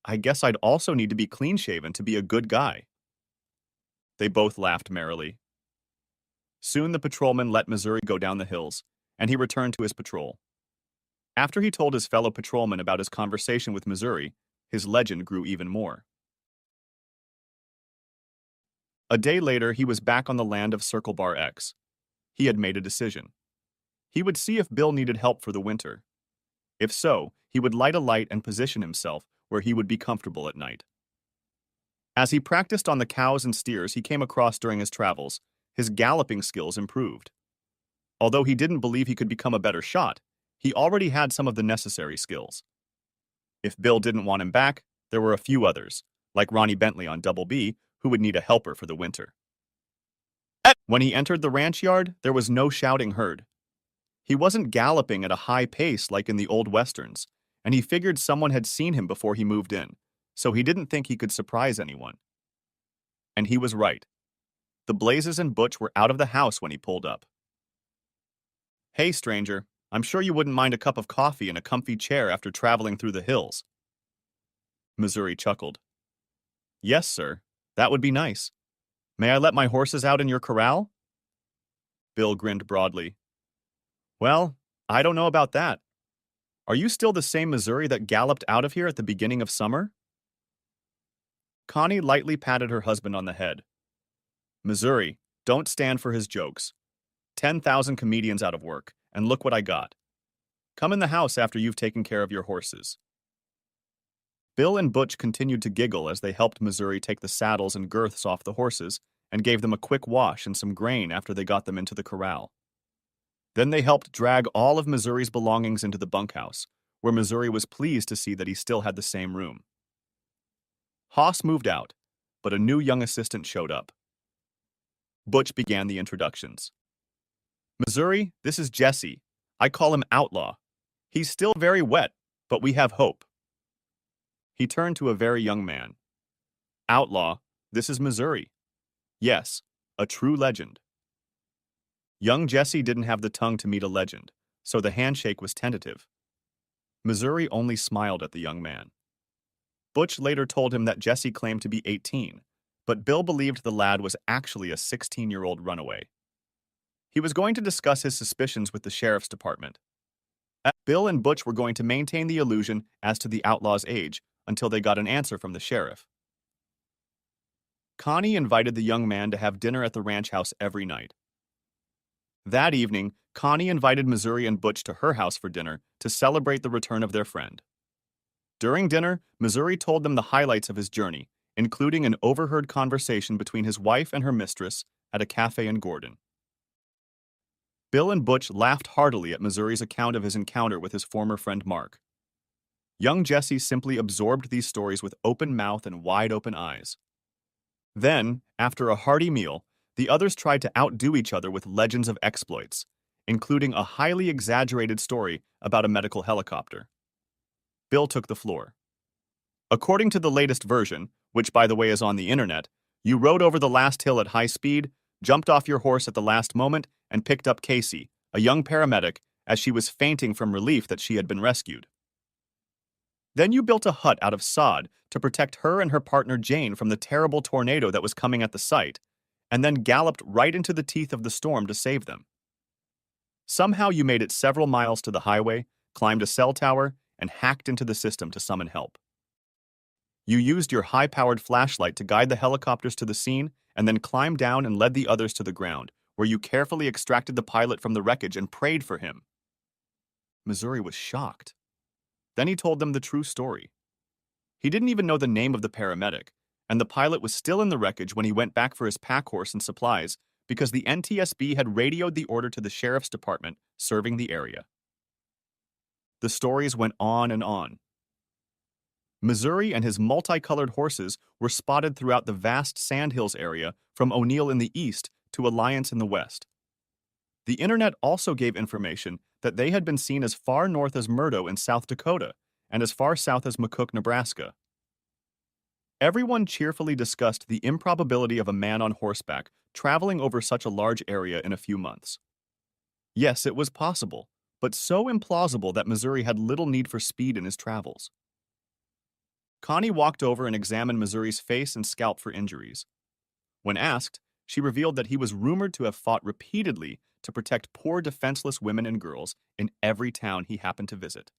"I guess I'd also need to be clean-shaven to be a good guy." They both laughed merrily. Soon the patrolman let Missouri go down the hills, and he returned to his patrol. After he told his fellow patrolman about his conversation with Missouri, his legend grew even more. A day later, he was back on the land of Circle Bar X. He had made a decision. He would see if Bill needed help for the winter. If so, he would light a light and position himself where he would be comfortable at night. As he practiced on the cows and steers he came across during his travels, his galloping skills improved. Although he didn't believe he could become a better shot, he already had some of the necessary skills. If Bill didn't want him back, there were a few others, like Ronnie Bentley on Double B, who would need a helper for the winter. When he entered the ranch yard, there was no shouting heard. He wasn't galloping at a high pace like in the old westerns, and he figured someone had seen him before he moved in, so he didn't think he could surprise anyone. And he was right. The Blazes and Butch were out of the house when he pulled up. "Hey, stranger, I'm sure you wouldn't mind a cup of coffee and a comfy chair after traveling through the hills." Missouri chuckled. "Yes, sir. That would be nice. May I let my horses out in your corral?" Bill grinned broadly. "Well, I don't know about that. Are you still the same Missouri that galloped out of here at the beginning of summer?" Connie lightly patted her husband on the head. "Missouri, don't stand for his jokes. 10,000 comedians out of work, and look what I got. Come in the house after you've taken care of your horses." Bill and Butch continued to giggle as they helped Missouri take the saddles and girths off the horses and gave them a quick wash and some grain after they got them into the corral. Then they helped drag all of Missouri's belongings into the bunkhouse, where Missouri was pleased to see that he still had the same room. Haas moved out, but a new young assistant showed up. Butch began the introductions. "Missouri, this is Jesse. I call him Outlaw. He's still very wet, but we have hope." He turned to a very young man. "Outlaw, this is Missouri. Yes, a true legend." Young Jesse didn't have the tongue to meet a legend, so the handshake was tentative. Missouri only smiled at the young man. Butch later told him that Jesse claimed to be 18, but Bill believed the lad was actually a 16-year-old runaway. He was going to discuss his suspicions with the sheriff's department. Bill and Butch were going to maintain the illusion as to the outlaw's age until they got an answer from the sheriff. Connie invited the young man to have dinner at the ranch house every night. That evening, Connie invited Missouri and Butch to her house for dinner to celebrate the return of their friend. During dinner, Missouri told them the highlights of his journey, including an overheard conversation between his wife and her mistress at a cafe in Gordon. Bill and Butch laughed heartily at Missouri's account of his encounter with his former friend Mark. Young Jesse simply absorbed these stories with open mouth and wide-open eyes. Then, after a hearty meal, the others tried to outdo each other with legends of exploits, including a highly exaggerated story about a medical helicopter. Bill took the floor. "According to the latest version, which by the way is on the internet, you rode over the last hill at high speed, jumped off your horse at the last moment, and picked up Casey, a young paramedic, as she was fainting from relief that she had been rescued. Then you built a hut out of sod to protect her and her partner Jane from the terrible tornado that was coming at the site, and then galloped right into the teeth of the storm to save them. Somehow you made it several miles to the highway, climbed a cell tower, and hacked into the system to summon help. You used your high-powered flashlight to guide the helicopters to the scene, and then climbed down and led the others to the ground, where you carefully extracted the pilot from the wreckage and prayed for him." Missouri was shocked. Then he told them the true story. He didn't even know the name of the paramedic, and the pilot was still in the wreckage when he went back for his pack horse and supplies because the NTSB had radioed the order to the sheriff's department serving the area. The stories went on and on. Missouri and his multicolored horses were spotted throughout the vast Sandhills area from O'Neill in the east to Alliance in the west. The internet also gave information that they had been seen as far north as Murdo in South Dakota and as far south as McCook, Nebraska. Everyone cheerfully discussed the improbability of a man on horseback traveling over such a large area in a few months. Yes, it was possible, but so implausible that Missouri had little need for speed in his travels. Connie walked over and examined Missouri's face and scalp for injuries. When asked, she revealed that he was rumored to have fought repeatedly to protect poor defenseless women and girls in every town he happened to visit.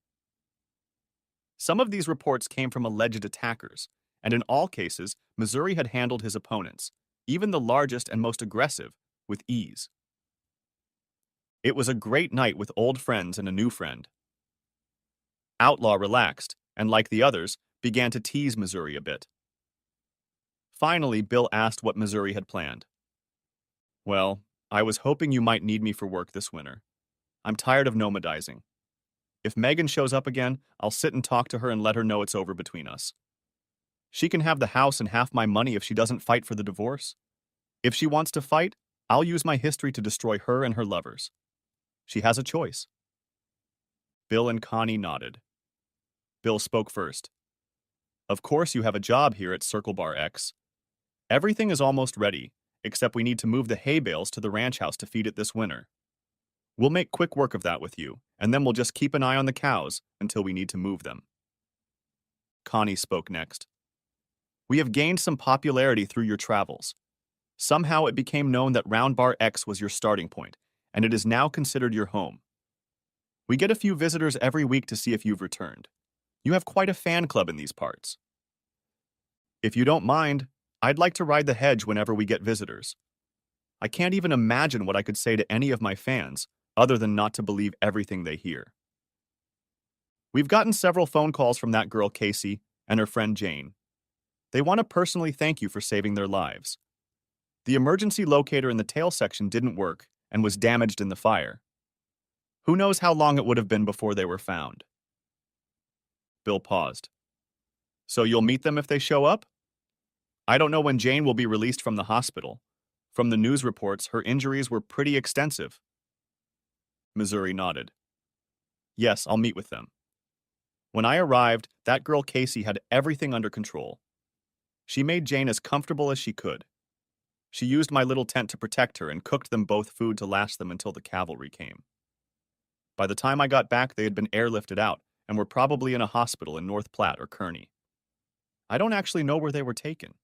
Some of these reports came from alleged attackers, and in all cases, Missouri had handled his opponents, even the largest and most aggressive, with ease. It was a great night with old friends and a new friend. Outlaw relaxed, and like the others, began to tease Missouri a bit. Finally, Bill asked what Missouri had planned. Well, I was hoping you might need me for work this winter. I'm tired of nomadizing. If Megan shows up again, I'll sit and talk to her and let her know it's over between us. She can have the house and half my money if she doesn't fight for the divorce. If she wants to fight, I'll use my history to destroy her and her lovers. She has a choice. Bill and Connie nodded. Bill spoke first. Of course you have a job here at Circle Bar X. Everything is almost ready, except we need to move the hay bales to the ranch house to feed it this winter. We'll make quick work of that with you, and then we'll just keep an eye on the cows until we need to move them. Connie spoke next. We have gained some popularity through your travels. Somehow it became known that Round Bar X was your starting point, and it is now considered your home. We get a few visitors every week to see if you've returned. You have quite a fan club in these parts. If you don't mind, I'd like to ride the hedge whenever we get visitors. I can't even imagine what I could say to any of my fans, other than not to believe everything they hear. We've gotten several phone calls from that girl Casey and her friend Jane. They want to personally thank you for saving their lives. The emergency locator in the tail section didn't work and was damaged in the fire. Who knows how long it would have been before they were found? Bill paused. So you'll meet them if they show up? I don't know when Jane will be released from the hospital. From the news reports, her injuries were pretty extensive. Missouri nodded. Yes, I'll meet with them. When I arrived, that girl Casey had everything under control. She made Jane as comfortable as she could. She used my little tent to protect her and cooked them both food to last them until the cavalry came. By the time I got back, they had been airlifted out and were probably in a hospital in North Platte or Kearney. I don't actually know where they were taken.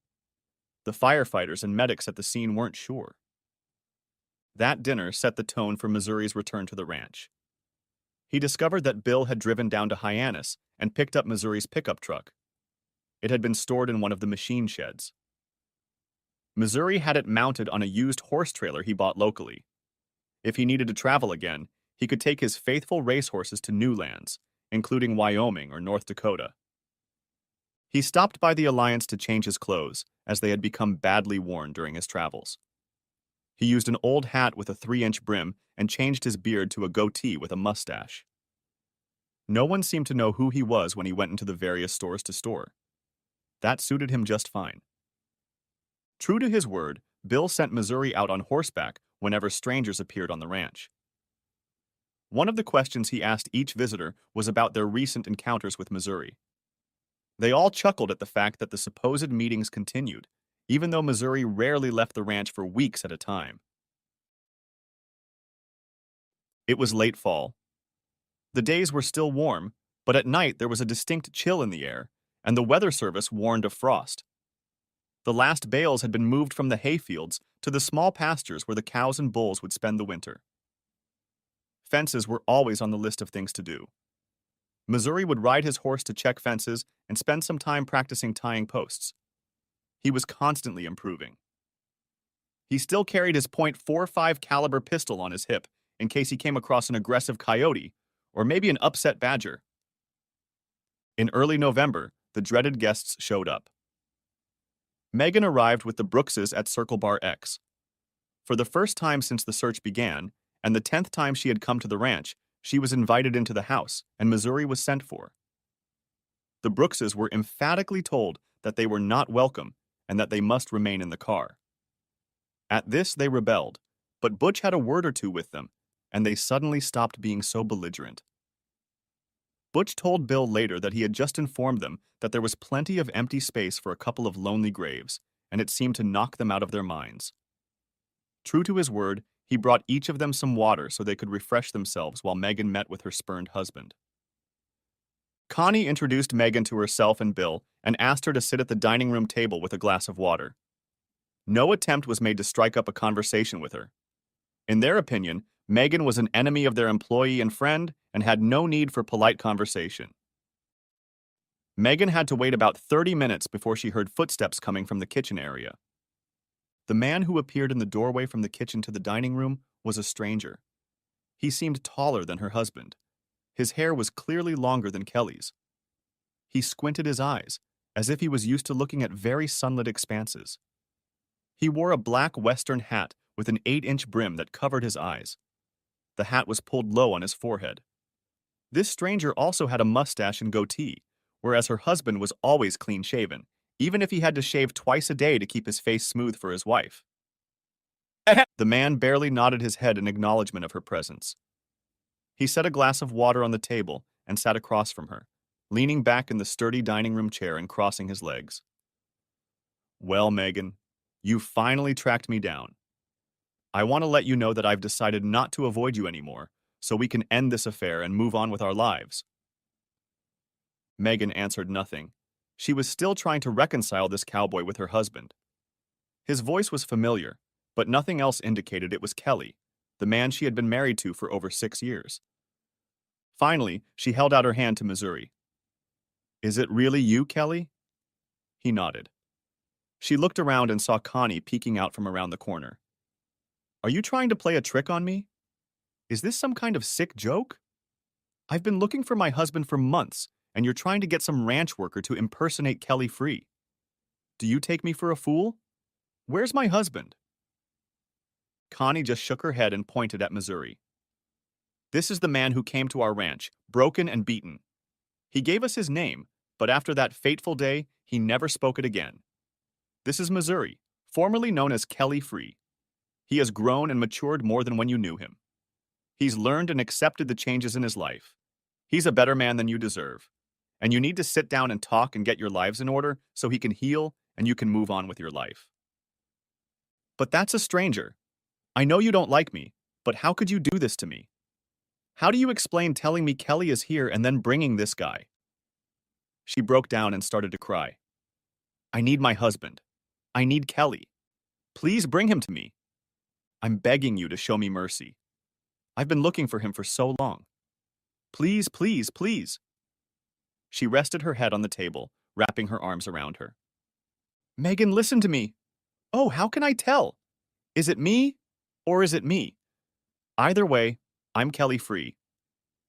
The firefighters and medics at the scene weren't sure. That dinner set the tone for Missouri's return to the ranch. He discovered that Bill had driven down to Hyannis and picked up Missouri's pickup truck. It had been stored in one of the machine sheds. Missouri had it mounted on a used horse trailer he bought locally. If he needed to travel again, he could take his faithful racehorses to new lands, including Wyoming or North Dakota. He stopped by the Alliance to change his clothes, as they had become badly worn during his travels. He used an old hat with a 3-inch brim and changed his beard to a goatee with a mustache. No one seemed to know who he was when he went into the various stores to store. That suited him just fine. True to his word, Bill sent Missouri out on horseback whenever strangers appeared on the ranch. One of the questions he asked each visitor was about their recent encounters with Missouri. They all chuckled at the fact that the supposed meetings continued, even though Missouri rarely left the ranch for weeks at a time. It was late fall. The days were still warm, but at night there was a distinct chill in the air, and the weather service warned of frost. The last bales had been moved from the hayfields to the small pastures where the cows and bulls would spend the winter. Fences were always on the list of things to do. Missouri would ride his horse to check fences and spend some time practicing tying posts. He was constantly improving. He still carried his .45 caliber pistol on his hip in case he came across an aggressive coyote or maybe an upset badger. In early November, the dreaded guests showed up. Megan arrived with the Brookses at Circle Bar X. For the first time since the search began, and the 10th time she had come to the ranch, she was invited into the house, and Missouri was sent for. The Brookses were emphatically told that they were not welcome and that they must remain in the car. At this, they rebelled, but Butch had a word or two with them, and they suddenly stopped being so belligerent. Butch told Bill later that he had just informed them that there was plenty of empty space for a couple of lonely graves, and it seemed to knock them out of their minds. True to his word, he brought each of them some water so they could refresh themselves while Megan met with her spurned husband. Connie introduced Megan to herself and Bill and asked her to sit at the dining room table with a glass of water. No attempt was made to strike up a conversation with her. In their opinion, Megan was an enemy of their employee and friend and had no need for polite conversation. Megan had to wait about 30 minutes before she heard footsteps coming from the kitchen area. The man who appeared in the doorway from the kitchen to the dining room was a stranger. He seemed taller than her husband. His hair was clearly longer than Kelly's. He squinted his eyes, as if he was used to looking at very sunlit expanses. He wore a black Western hat with an 8-inch brim that covered his eyes. The hat was pulled low on his forehead. This stranger also had a mustache and goatee, whereas her husband was always clean-shaven, even if he had to shave twice a day to keep his face smooth for his wife. The man barely nodded his head in acknowledgement of her presence. He set a glass of water on the table and sat across from her, leaning back in the sturdy dining room chair and crossing his legs. Well, Megan, you finally tracked me down. I want to let you know that I've decided not to avoid you anymore, so we can end this affair and move on with our lives. Megan answered nothing. She was still trying to reconcile this cowboy with her husband. His voice was familiar, but nothing else indicated it was Kelly, the man she had been married to for over 6 years. Finally, she held out her hand to Missouri. Is it really you, Kelly? He nodded. She looked around and saw Connie peeking out from around the corner. Are you trying to play a trick on me? Is this some kind of sick joke? I've been looking for my husband for months, and you're trying to get some ranch worker to impersonate Kelly Free. Do you take me for a fool? Where's my husband? Connie just shook her head and pointed at Missouri. This is the man who came to our ranch, broken and beaten. He gave us his name, but after that fateful day, he never spoke it again. This is Missouri, formerly known as Kelly Free. He has grown and matured more than when you knew him. He's learned and accepted the changes in his life. He's a better man than you deserve. And you need to sit down and talk and get your lives in order so he can heal and you can move on with your life. But that's a stranger. I know you don't like me, but how could you do this to me? How do you explain telling me Kelly is here and then bringing this guy? She broke down and started to cry. I need my husband. I need Kelly. Please bring him to me. I'm begging you to show me mercy. I've been looking for him for so long. Please, please, please. She rested her head on the table, wrapping her arms around her. Megan, listen to me. Oh, how can I tell? Is it me or is it me? Either way, I'm Kelly Free.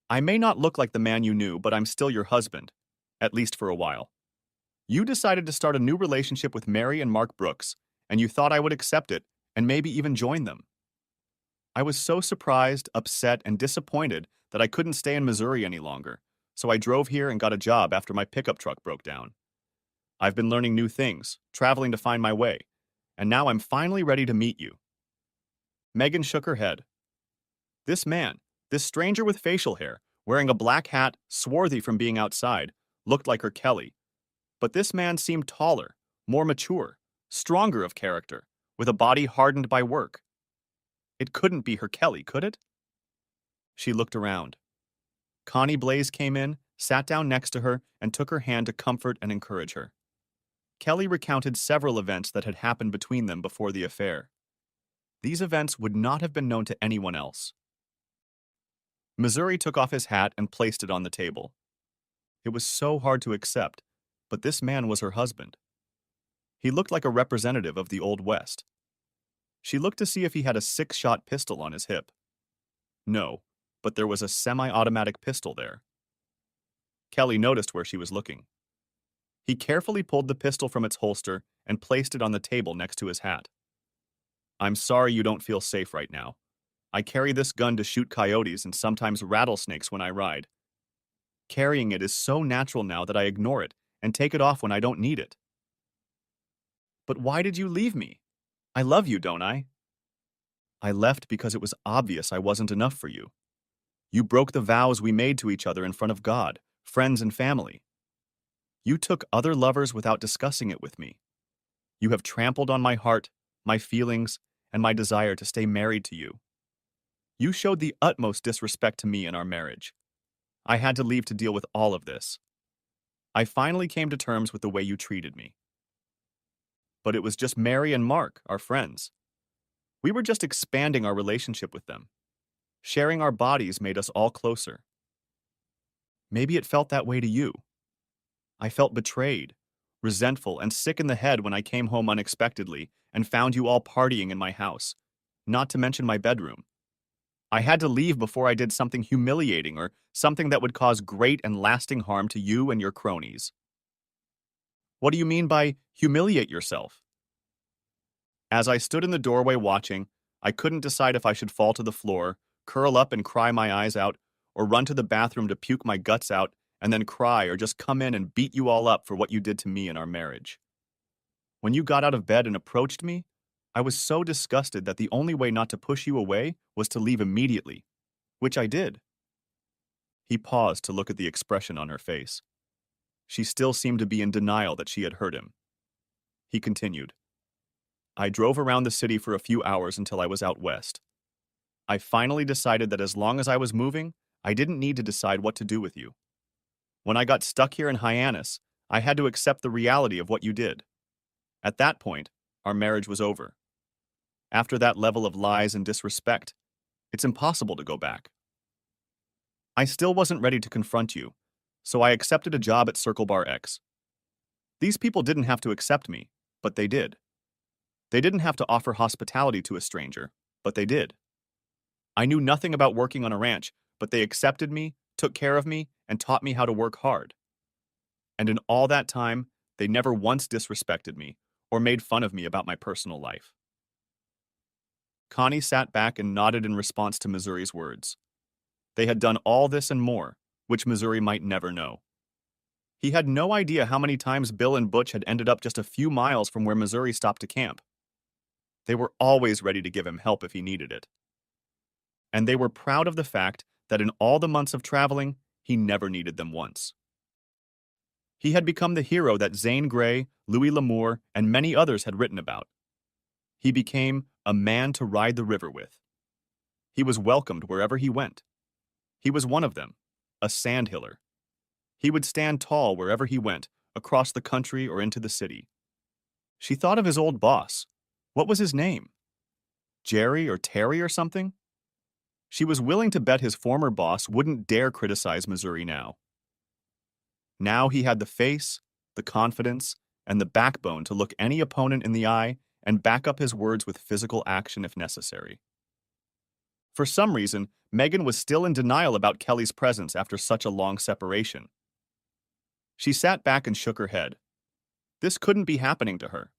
I may not look like the man you knew, but I'm still your husband, at least for a while. You decided to start a new relationship with Mary and Mark Brooks, and you thought I would accept it and maybe even join them. I was so surprised, upset, and disappointed that I couldn't stay in Missouri any longer, so I drove here and got a job after my pickup truck broke down. I've been learning new things, traveling to find my way, and now I'm finally ready to meet you. Megan shook her head. This man, this stranger with facial hair, wearing a black hat, swarthy from being outside, looked like her Kelly. But this man seemed taller, more mature, stronger of character, with a body hardened by work. It couldn't be her Kelly, could it? She looked around. Connie Blaze came in, sat down next to her, and took her hand to comfort and encourage her. Kelly recounted several events that had happened between them before the affair. These events would not have been known to anyone else. Missouri took off his hat and placed it on the table. It was so hard to accept, but this man was her husband. He looked like a representative of the Old West. She looked to see if he had a 6-shot pistol on his hip. No, but there was a semi-automatic pistol there. Kelly noticed where she was looking. He carefully pulled the pistol from its holster and placed it on the table next to his hat. I'm sorry you don't feel safe right now. I carry this gun to shoot coyotes and sometimes rattlesnakes when I ride. Carrying it is so natural now that I ignore it and take it off when I don't need it. But why did you leave me? I love you, don't I? I left because it was obvious I wasn't enough for you. You broke the vows we made to each other in front of God, friends, and family. You took other lovers without discussing it with me. You have trampled on my heart, my feelings, and my desire to stay married to you. You showed the utmost disrespect to me in our marriage. I had to leave to deal with all of this. I finally came to terms with the way you treated me. But it was just Mary and Mark, our friends. We were just expanding our relationship with them. Sharing our bodies made us all closer. Maybe it felt that way to you. I felt betrayed, resentful, and sick in the head when I came home unexpectedly and found you all partying in my house, not to mention my bedroom. I had to leave before I did something humiliating or something that would cause great and lasting harm to you and your cronies. What do you mean by humiliate yourself? As I stood in the doorway watching, I couldn't decide if I should fall to the floor, curl up and cry my eyes out, or run to the bathroom to puke my guts out and then cry or just come in and beat you all up for what you did to me in our marriage. When you got out of bed and approached me, I was so disgusted that the only way not to push you away was to leave immediately, which I did. He paused to look at the expression on her face. She still seemed to be in denial that she had hurt him. He continued, I drove around the city for a few hours until I was out west. I finally decided that as long as I was moving, I didn't need to decide what to do with you. When I got stuck here in Hyannis, I had to accept the reality of what you did. At that point, our marriage was over. After that level of lies and disrespect, it's impossible to go back. I still wasn't ready to confront you, so I accepted a job at Circle Bar X. These people didn't have to accept me, but they did. They didn't have to offer hospitality to a stranger, but they did. I knew nothing about working on a ranch, but they accepted me, took care of me, and taught me how to work hard. And in all that time, they never once disrespected me or made fun of me about my personal life. Connie sat back and nodded in response to Missouri's words. They had done all this and more, which Missouri might never know. He had no idea how many times Bill and Butch had ended up just a few miles from where Missouri stopped to camp. They were always ready to give him help if he needed it. And they were proud of the fact that in all the months of traveling, he never needed them once. He had become the hero that Zane Grey, Louis L'Amour, and many others had written about. He became a man to ride the river with. He was welcomed wherever he went. He was one of them, a sandhiller. He would stand tall wherever he went, across the country or into the city. She thought of his old boss. What was his name? Jerry or Terry or something? She was willing to bet his former boss wouldn't dare criticize Missouri now. Now he had the face, the confidence, and the backbone to look any opponent in the eye and back up his words with physical action if necessary. For some reason, Megan was still in denial about Kelly's presence after such a long separation. She sat back and shook her head. This couldn't be happening to her.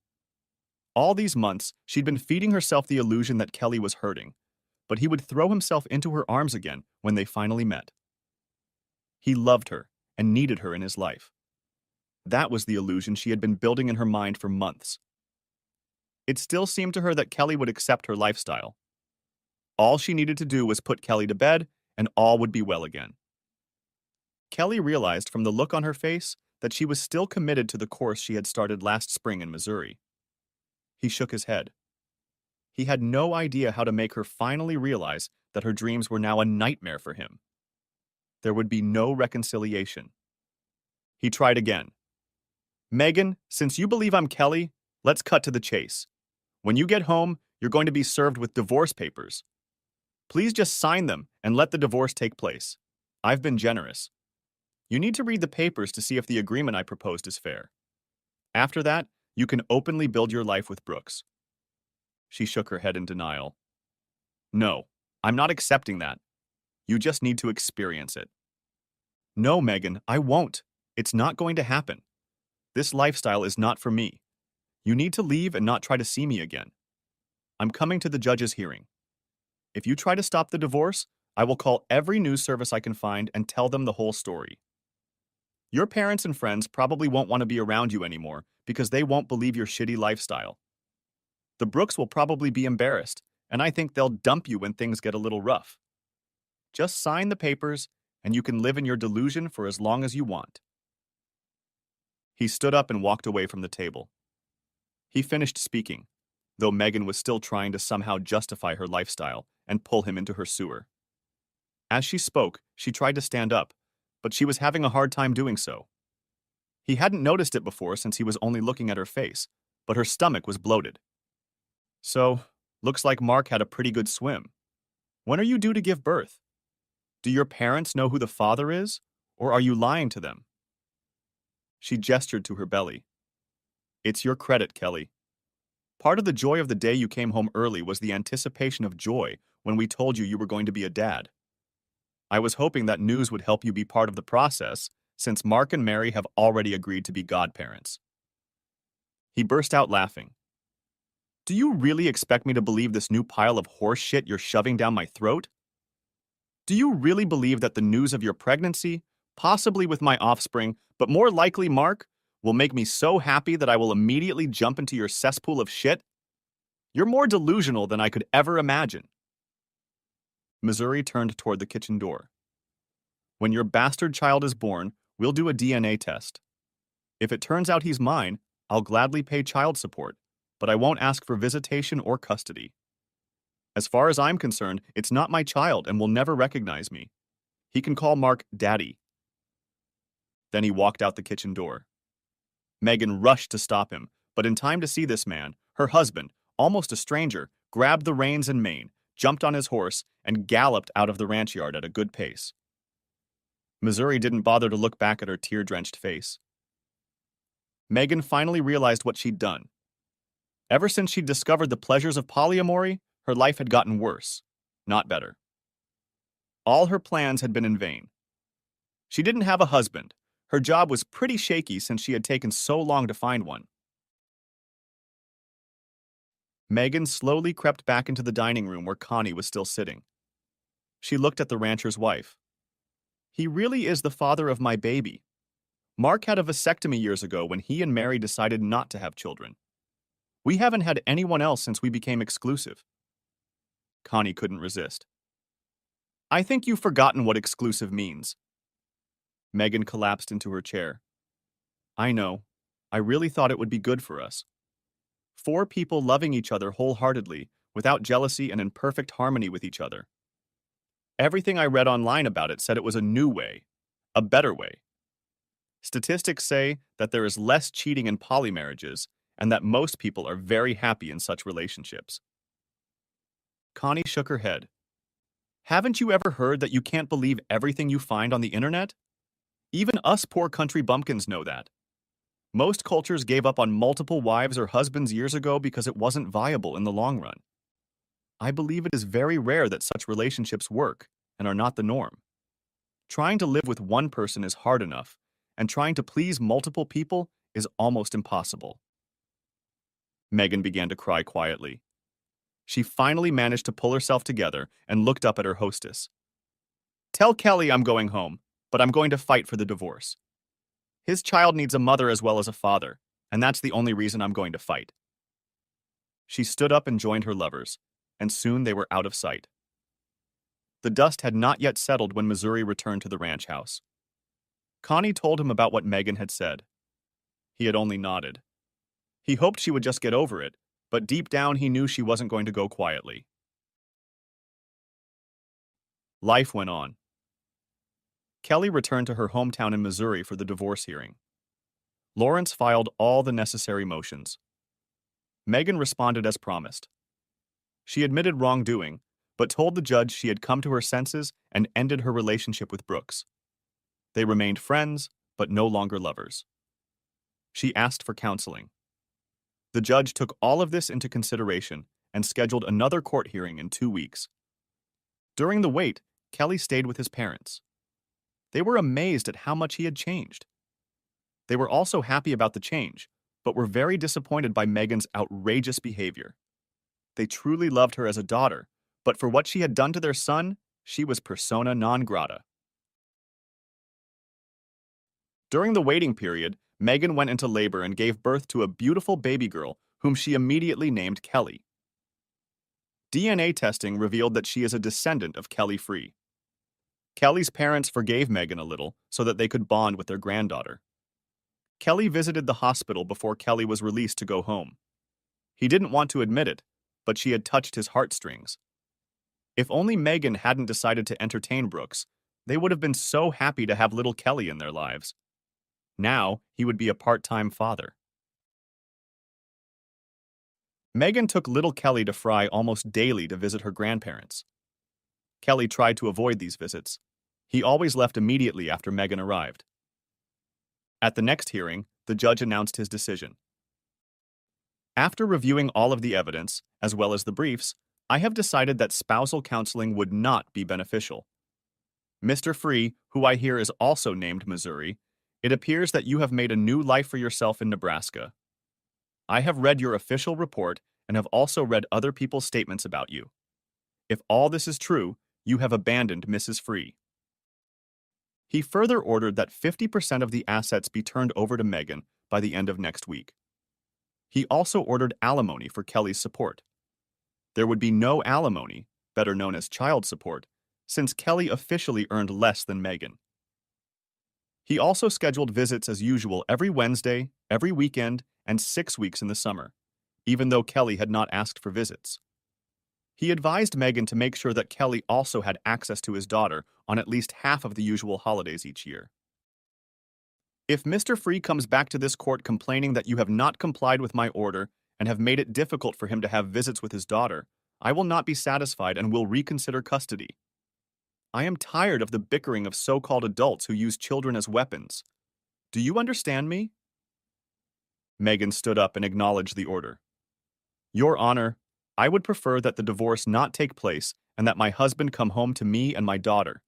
All these months, she'd been feeding herself the illusion that Kelly was hurting, but he would throw himself into her arms again when they finally met. He loved her and needed her in his life. That was the illusion she had been building in her mind for months. It still seemed to her that Kelly would accept her lifestyle. All she needed to do was put Kelly to bed, and all would be well again. Kelly realized from the look on her face that she was still committed to the course she had started last spring in Missouri. He shook his head. He had no idea how to make her finally realize that her dreams were now a nightmare for him. There would be no reconciliation. He tried again. Megan, since you believe I'm Kelly, let's cut to the chase. When you get home, you're going to be served with divorce papers. Please just sign them and let the divorce take place. I've been generous. You need to read the papers to see if the agreement I proposed is fair. After that, you can openly build your life with Brooks. She shook her head in denial. No, I'm not accepting that. You just need to experience it. No, Megan, I won't. It's not going to happen. This lifestyle is not for me. You need to leave and not try to see me again. I'm coming to the judge's hearing. If you try to stop the divorce, I will call every news service I can find and tell them the whole story. Your parents and friends probably won't want to be around you anymore because they won't believe your shitty lifestyle. The Brooks will probably be embarrassed, and I think they'll dump you when things get a little rough. Just sign the papers, and you can live in your delusion for as long as you want. He stood up and walked away from the table. He finished speaking, though Megan was still trying to somehow justify her lifestyle and pull him into her sewer. As she spoke, she tried to stand up, but she was having a hard time doing so. He hadn't noticed it before since he was only looking at her face, but her stomach was bloated. So, looks like Mark had a pretty good swim. When are you due to give birth? Do your parents know who the father is, or are you lying to them? She gestured to her belly. It's your credit, Kelly. Part of the joy of the day you came home early was the anticipation of joy when we told you were going to be a dad. I was hoping that news would help you be part of the process, since Mark and Mary have already agreed to be godparents. He burst out laughing. Do you really expect me to believe this new pile of horse shit you're shoving down my throat? Do you really believe that the news of your pregnancy, possibly with my offspring, but more likely Mark, will make me so happy that I will immediately jump into your cesspool of shit? You're more delusional than I could ever imagine. Missouri turned toward the kitchen door. When your bastard child is born, we'll do a DNA test. If it turns out he's mine, I'll gladly pay child support, but I won't ask for visitation or custody. As far as I'm concerned, it's not my child and will never recognize me. He can call Mark Daddy. Then he walked out the kitchen door. Megan rushed to stop him, but in time to see this man, her husband, almost a stranger, grabbed the reins and mane, jumped on his horse, and galloped out of the ranch yard at a good pace. Missouri didn't bother to look back at her tear-drenched face. Megan finally realized what she'd done. Ever since she'd discovered the pleasures of polyamory, her life had gotten worse, not better. All her plans had been in vain. She didn't have a husband. Her job was pretty shaky since she had taken so long to find one. Megan slowly crept back into the dining room where Connie was still sitting. She looked at the rancher's wife. He really is the father of my baby. Mark had a vasectomy years ago when he and Mary decided not to have children. We haven't had anyone else since we became exclusive. Connie couldn't resist. I think you've forgotten what exclusive means. Megan collapsed into her chair. I know. I really thought it would be good for us. 4 people loving each other wholeheartedly, without jealousy and in perfect harmony with each other. Everything I read online about it said it was a new way, a better way. Statistics say that there is less cheating in polymarriages and that most people are very happy in such relationships. Connie shook her head. Haven't you ever heard that you can't believe everything you find on the internet? Even us poor country bumpkins know that. Most cultures gave up on multiple wives or husbands years ago because it wasn't viable in the long run. I believe it is very rare that such relationships work and are not the norm. Trying to live with one person is hard enough, and trying to please multiple people is almost impossible. Megan began to cry quietly. She finally managed to pull herself together and looked up at her hostess. Tell Kelly I'm going home, but I'm going to fight for the divorce. His child needs a mother as well as a father, and that's the only reason I'm going to fight. She stood up and joined her lovers, and soon they were out of sight. The dust had not yet settled when Missouri returned to the ranch house. Connie told him about what Megan had said. He had only nodded. He hoped she would just get over it, but deep down he knew she wasn't going to go quietly. Life went on. Kelly returned to her hometown in Missouri for the divorce hearing. Lawrence filed all the necessary motions. Megan responded as promised. She admitted wrongdoing, but told the judge she had come to her senses and ended her relationship with Brooks. They remained friends, but no longer lovers. She asked for counseling. The judge took all of this into consideration and scheduled another court hearing in 2 weeks. During the wait, Kelly stayed with his parents. They were amazed at how much he had changed. They were also happy about the change, but were very disappointed by Megan's outrageous behavior. They truly loved her as a daughter, but for what she had done to their son, she was persona non grata. During the waiting period, Megan went into labor and gave birth to a beautiful baby girl whom she immediately named Kelly. DNA testing revealed that she is a descendant of Kelly Free. Kelly's parents forgave Megan a little so that they could bond with their granddaughter. Kelly visited the hospital before Kelly was released to go home. He didn't want to admit it, but she had touched his heartstrings. If only Megan hadn't decided to entertain Brooks, they would have been so happy to have little Kelly in their lives. Now, he would be a part-time father. Megan took little Kelly to Fry almost daily to visit her grandparents. Kelly tried to avoid these visits. He always left immediately after Megan arrived. At the next hearing, the judge announced his decision. After reviewing all of the evidence, as well as the briefs, I have decided that spousal counseling would not be beneficial. Mr. Free, who I hear is also named Missouri, it appears that you have made a new life for yourself in Nebraska. I have read your official report and have also read other people's statements about you. If all this is true, you have abandoned Mrs. Free. He further ordered that 50% of the assets be turned over to Megan by the end of next week. He also ordered alimony for Kelly's support. There would be no alimony, better known as child support, since Kelly officially earned less than Megan. He also scheduled visits as usual every Wednesday, every weekend, and 6 weeks in the summer, even though Kelly had not asked for visits. He advised Megan to make sure that Kelly also had access to his daughter on at least half of the usual holidays each year. If Mr. Free comes back to this court complaining that you have not complied with my order and have made it difficult for him to have visits with his daughter, I will not be satisfied and will reconsider custody. I am tired of the bickering of so-called adults who use children as weapons. Do you understand me? Megan stood up and acknowledged the order. Your Honor, I would prefer that the divorce not take place and that my husband come home to me and my daughter.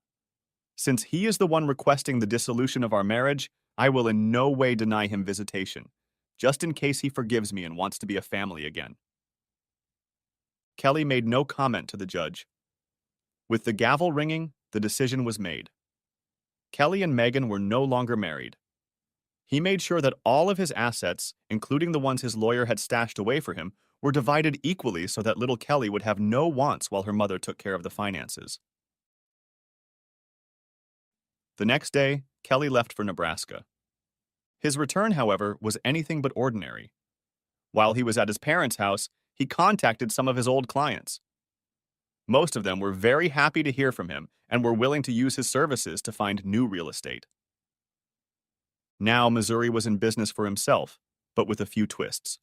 Since he is the one requesting the dissolution of our marriage, I will in no way deny him visitation, just in case he forgives me and wants to be a family again. Kelly made no comment to the judge. With the gavel ringing, the decision was made. Kelly and Megan were no longer married. He made sure that all of his assets, including the ones his lawyer had stashed away for him, were divided equally so that little Kelly would have no wants while her mother took care of the finances. The next day, Kelly left for Nebraska. His return, however, was anything but ordinary. While he was at his parents' house, he contacted some of his old clients. Most of them were very happy to hear from him and were willing to use his services to find new real estate. Now Missouri was in business for himself, but with a few twists.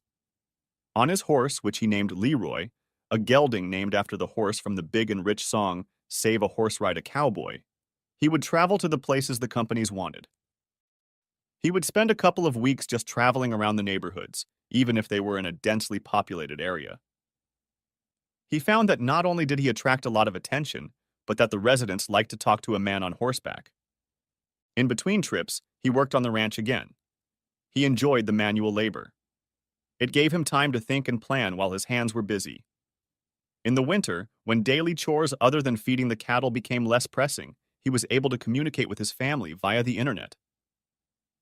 On his horse, which he named Leroy, a gelding named after the horse from the big and rich song Save a Horse Ride a Cowboy, he would travel to the places the companies wanted. He would spend a couple of weeks just traveling around the neighborhoods, even if they were in a densely populated area. He found that not only did he attract a lot of attention, but that the residents liked to talk to a man on horseback. In between trips, he worked on the ranch again. He enjoyed the manual labor. It gave him time to think and plan while his hands were busy. In the winter, when daily chores other than feeding the cattle became less pressing, he was able to communicate with his family via the internet.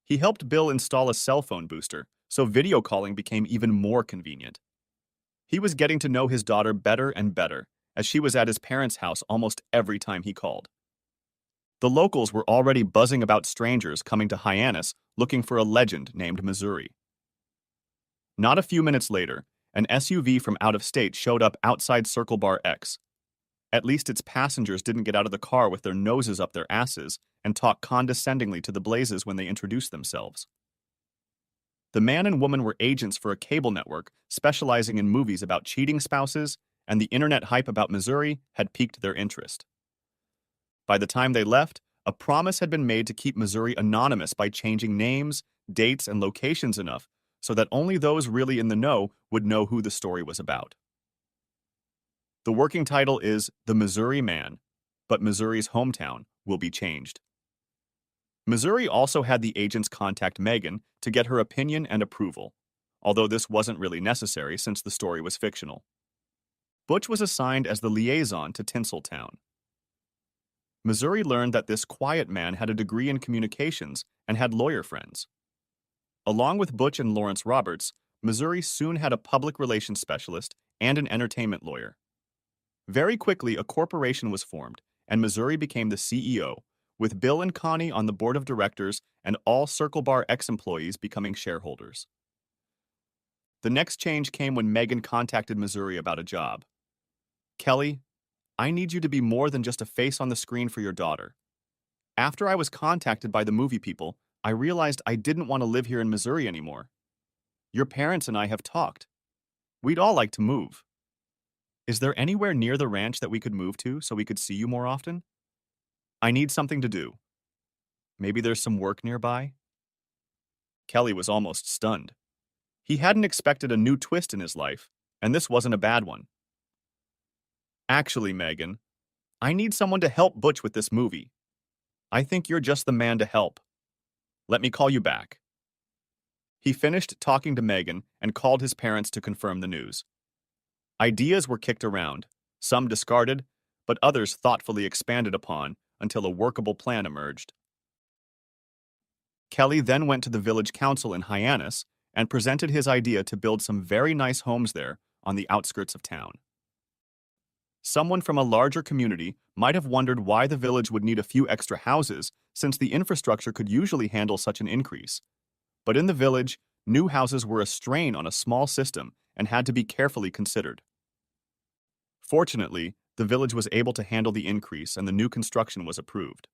He helped Bill install a cell phone booster, so video calling became even more convenient. He was getting to know his daughter better and better, as she was at his parents' house almost every time he called. The locals were already buzzing about strangers coming to Hyannis looking for a legend named Missouri. Not a few minutes later, an SUV from out of state showed up outside Circle Bar X. At least its passengers didn't get out of the car with their noses up their asses and talk condescendingly to the Blazes when they introduced themselves. The man and woman were agents for a cable network specializing in movies about cheating spouses, and the internet hype about Missouri had piqued their interest. By the time they left, a promise had been made to keep Missouri anonymous by changing names, dates, and locations enough so that only those really in the know would know who the story was about. The working title is The Missouri Man, but Missouri's hometown will be changed. Missouri also had the agents contact Megan to get her opinion and approval, although this wasn't really necessary since the story was fictional. Butch was assigned as the liaison to Tinseltown. Missouri learned that this quiet man had a degree in communications and had lawyer friends. Along with Butch and Lawrence Roberts, Missouri soon had a public relations specialist and an entertainment lawyer. Very quickly, a corporation was formed, and Missouri became the CEO, with Bill and Connie on the board of directors and all Circle Bar X employees becoming shareholders. The next change came when Megan contacted Missouri about a job. Kelly, I need you to be more than just a face on the screen for your daughter. After I was contacted by the movie people, I realized I didn't want to live here in Missouri anymore. Your parents and I have talked. We'd all like to move. Is there anywhere near the ranch that we could move to so we could see you more often? I need something to do. Maybe there's some work nearby? Kelly was almost stunned. He hadn't expected a new twist in his life, and this wasn't a bad one. Actually, Megan, I need someone to help Butch with this movie. I think you're just the man to help. Let me call you back. He finished talking to Megan and called his parents to confirm the news. Ideas were kicked around, some discarded, but others thoughtfully expanded upon until a workable plan emerged. Kelly then went to the village council in Hyannis and presented his idea to build some very nice homes there on the outskirts of town. Someone from a larger community might have wondered why the village would need a few extra houses since the infrastructure could usually handle such an increase. But in the village, new houses were a strain on a small system and had to be carefully considered. Fortunately, the village was able to handle the increase and the new construction was approved.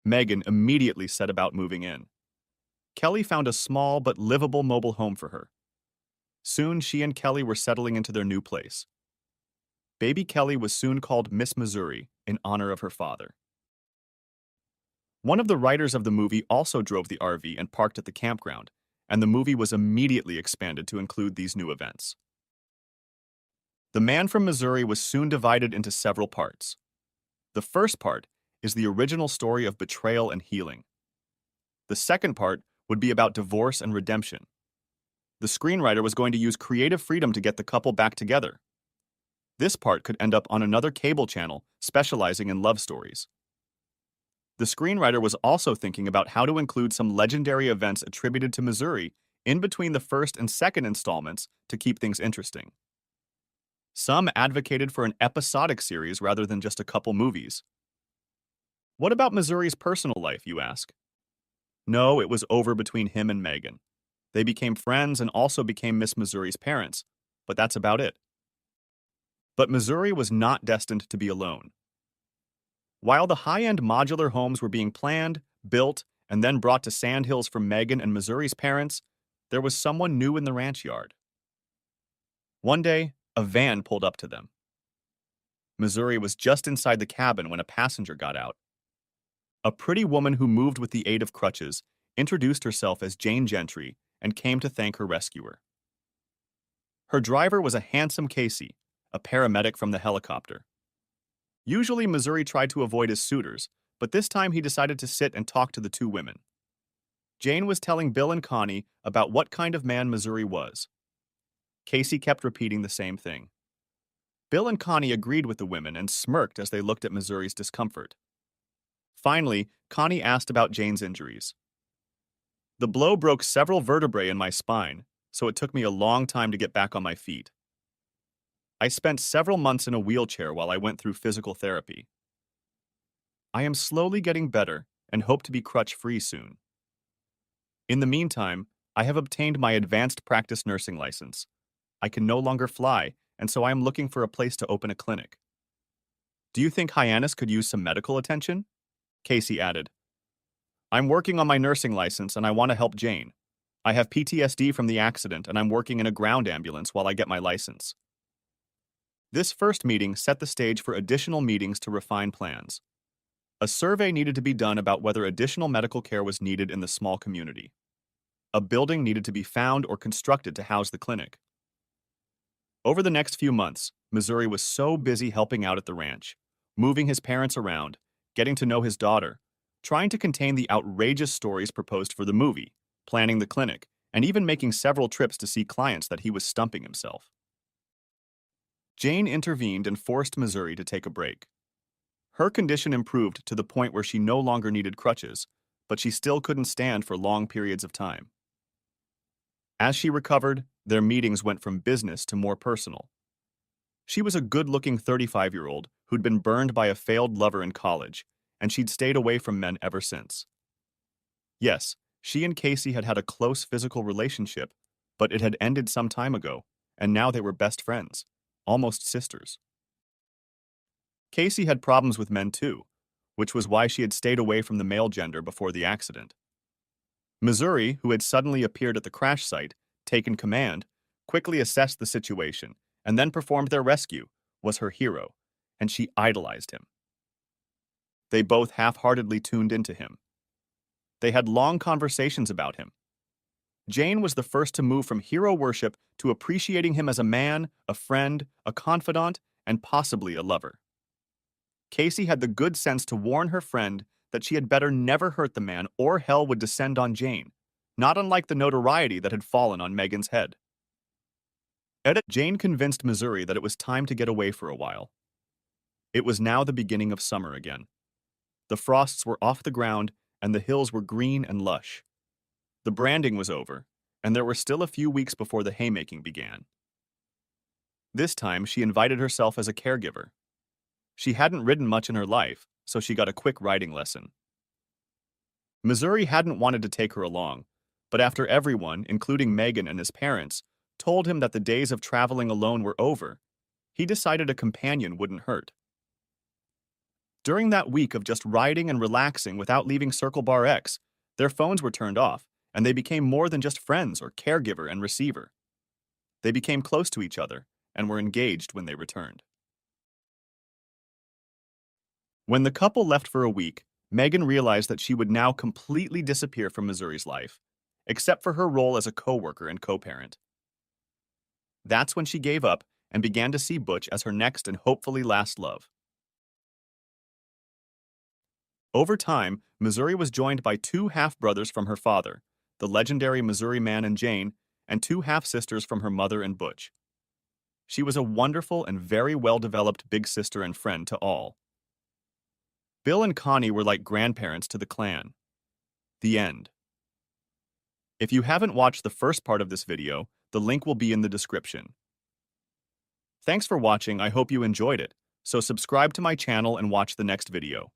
Megan immediately set about moving in. Kelly found a small but livable mobile home for her. Soon she and Kelly were settling into their new place. Baby Kelly was soon called Miss Missouri in honor of her father. One of the writers of the movie also drove the RV and parked at the campground, and the movie was immediately expanded to include these new events. The Man from Missouri was soon divided into several parts. The first part is the original story of betrayal and healing. The second part would be about divorce and redemption. The screenwriter was going to use creative freedom to get the couple back together. This part could end up on another cable channel specializing in love stories. The screenwriter was also thinking about how to include some legendary events attributed to Missouri in between the first and second installments to keep things interesting. Some advocated for an episodic series rather than just a couple movies. What about Missouri's personal life, you ask? No, it was over between him and Megan. They became friends and also became Miss Missouri's parents, but that's about it. But Missouri was not destined to be alone. While the high-end modular homes were being planned, built, and then brought to Sandhills from Megan and Missouri's parents, there was someone new in the ranch yard. One day, a van pulled up to them. Missouri was just inside the cabin when a passenger got out. A pretty woman who moved with the aid of crutches introduced herself as Jane Gentry and came to thank her rescuer. Her driver was a handsome Casey, a paramedic from the helicopter. Usually, Missouri tried to avoid his suitors, but this time he decided to sit and talk to the two women. Jane was telling Bill and Connie about what kind of man Missouri was. Casey kept repeating the same thing. Bill and Connie agreed with the women and smirked as they looked at Missouri's discomfort. Finally, Connie asked about Jane's injuries. The blow broke several vertebrae in my spine, so it took me a long time to get back on my feet. I spent several months in a wheelchair while I went through physical therapy. I am slowly getting better and hope to be crutch-free soon. In the meantime, I have obtained my advanced practice nursing license. I can no longer fly, and so I am looking for a place to open a clinic. Do you think Hyannis could use some medical attention? Casey added. I'm working on my nursing license and I want to help Jane. I have PTSD from the accident and I'm working in a ground ambulance while I get my license. This first meeting set the stage for additional meetings to refine plans. A survey needed to be done about whether additional medical care was needed in the small community. A building needed to be found or constructed to house the clinic. Over the next few months, Missouri was so busy helping out at the ranch, moving his parents around, getting to know his daughter, trying to contain the outrageous stories proposed for the movie, planning the clinic, and even making several trips to see clients that he was stumping himself. Jane intervened and forced Missouri to take a break. Her condition improved to the point where she no longer needed crutches, but she still couldn't stand for long periods of time. As she recovered, their meetings went from business to more personal. She was a good-looking 35-year-old who'd been burned by a failed lover in college, and she'd stayed away from men ever since. Yes, she and Casey had had a close physical relationship, but it had ended some time ago, and now they were best friends, almost sisters. Casey had problems with men too, which was why she had stayed away from the male gender before the accident. Missouri, who had suddenly appeared at the crash site, taken command, quickly assessed the situation, and then performed their rescue, was her hero, and she idolized him. They both half-heartedly tuned into him. They had long conversations about him. Jane was the first to move from hero worship to appreciating him as a man, a friend, a confidant, and possibly a lover. Casey had the good sense to warn her friend that she had better never hurt the man or hell would descend on Jane, not unlike the notoriety that had fallen on Megan's head. Jane convinced Missouri that it was time to get away for a while. It was now the beginning of summer again. The frosts were off the ground, and the hills were green and lush. The branding was over, and there were still a few weeks before the haymaking began. This time, she invited herself as a caregiver. She hadn't ridden much in her life, so she got a quick riding lesson. Missouri hadn't wanted to take her along, but after everyone, including Megan and his parents, told him that the days of traveling alone were over, he decided a companion wouldn't hurt. During that week of just riding and relaxing without leaving Circle Bar X, their phones were turned off, and they became more than just friends or caregiver and receiver. They became close to each other and were engaged when they returned. When the couple left for a week, Megan realized that she would now completely disappear from Missouri's life, except for her role as a coworker and co-parent. That's when she gave up and began to see Butch as her next and hopefully last love. Over time, Missouri was joined by two half-brothers from her father, the legendary Missouri Man and Jane, and two half-sisters from her mother and Butch. She was a wonderful and very well-developed big sister and friend to all. Bill and Connie were like grandparents to the clan. The end. If you haven't watched the first part of this video, the link will be in the description. Thanks for watching, I hope you enjoyed it, so subscribe to my channel and watch the next video.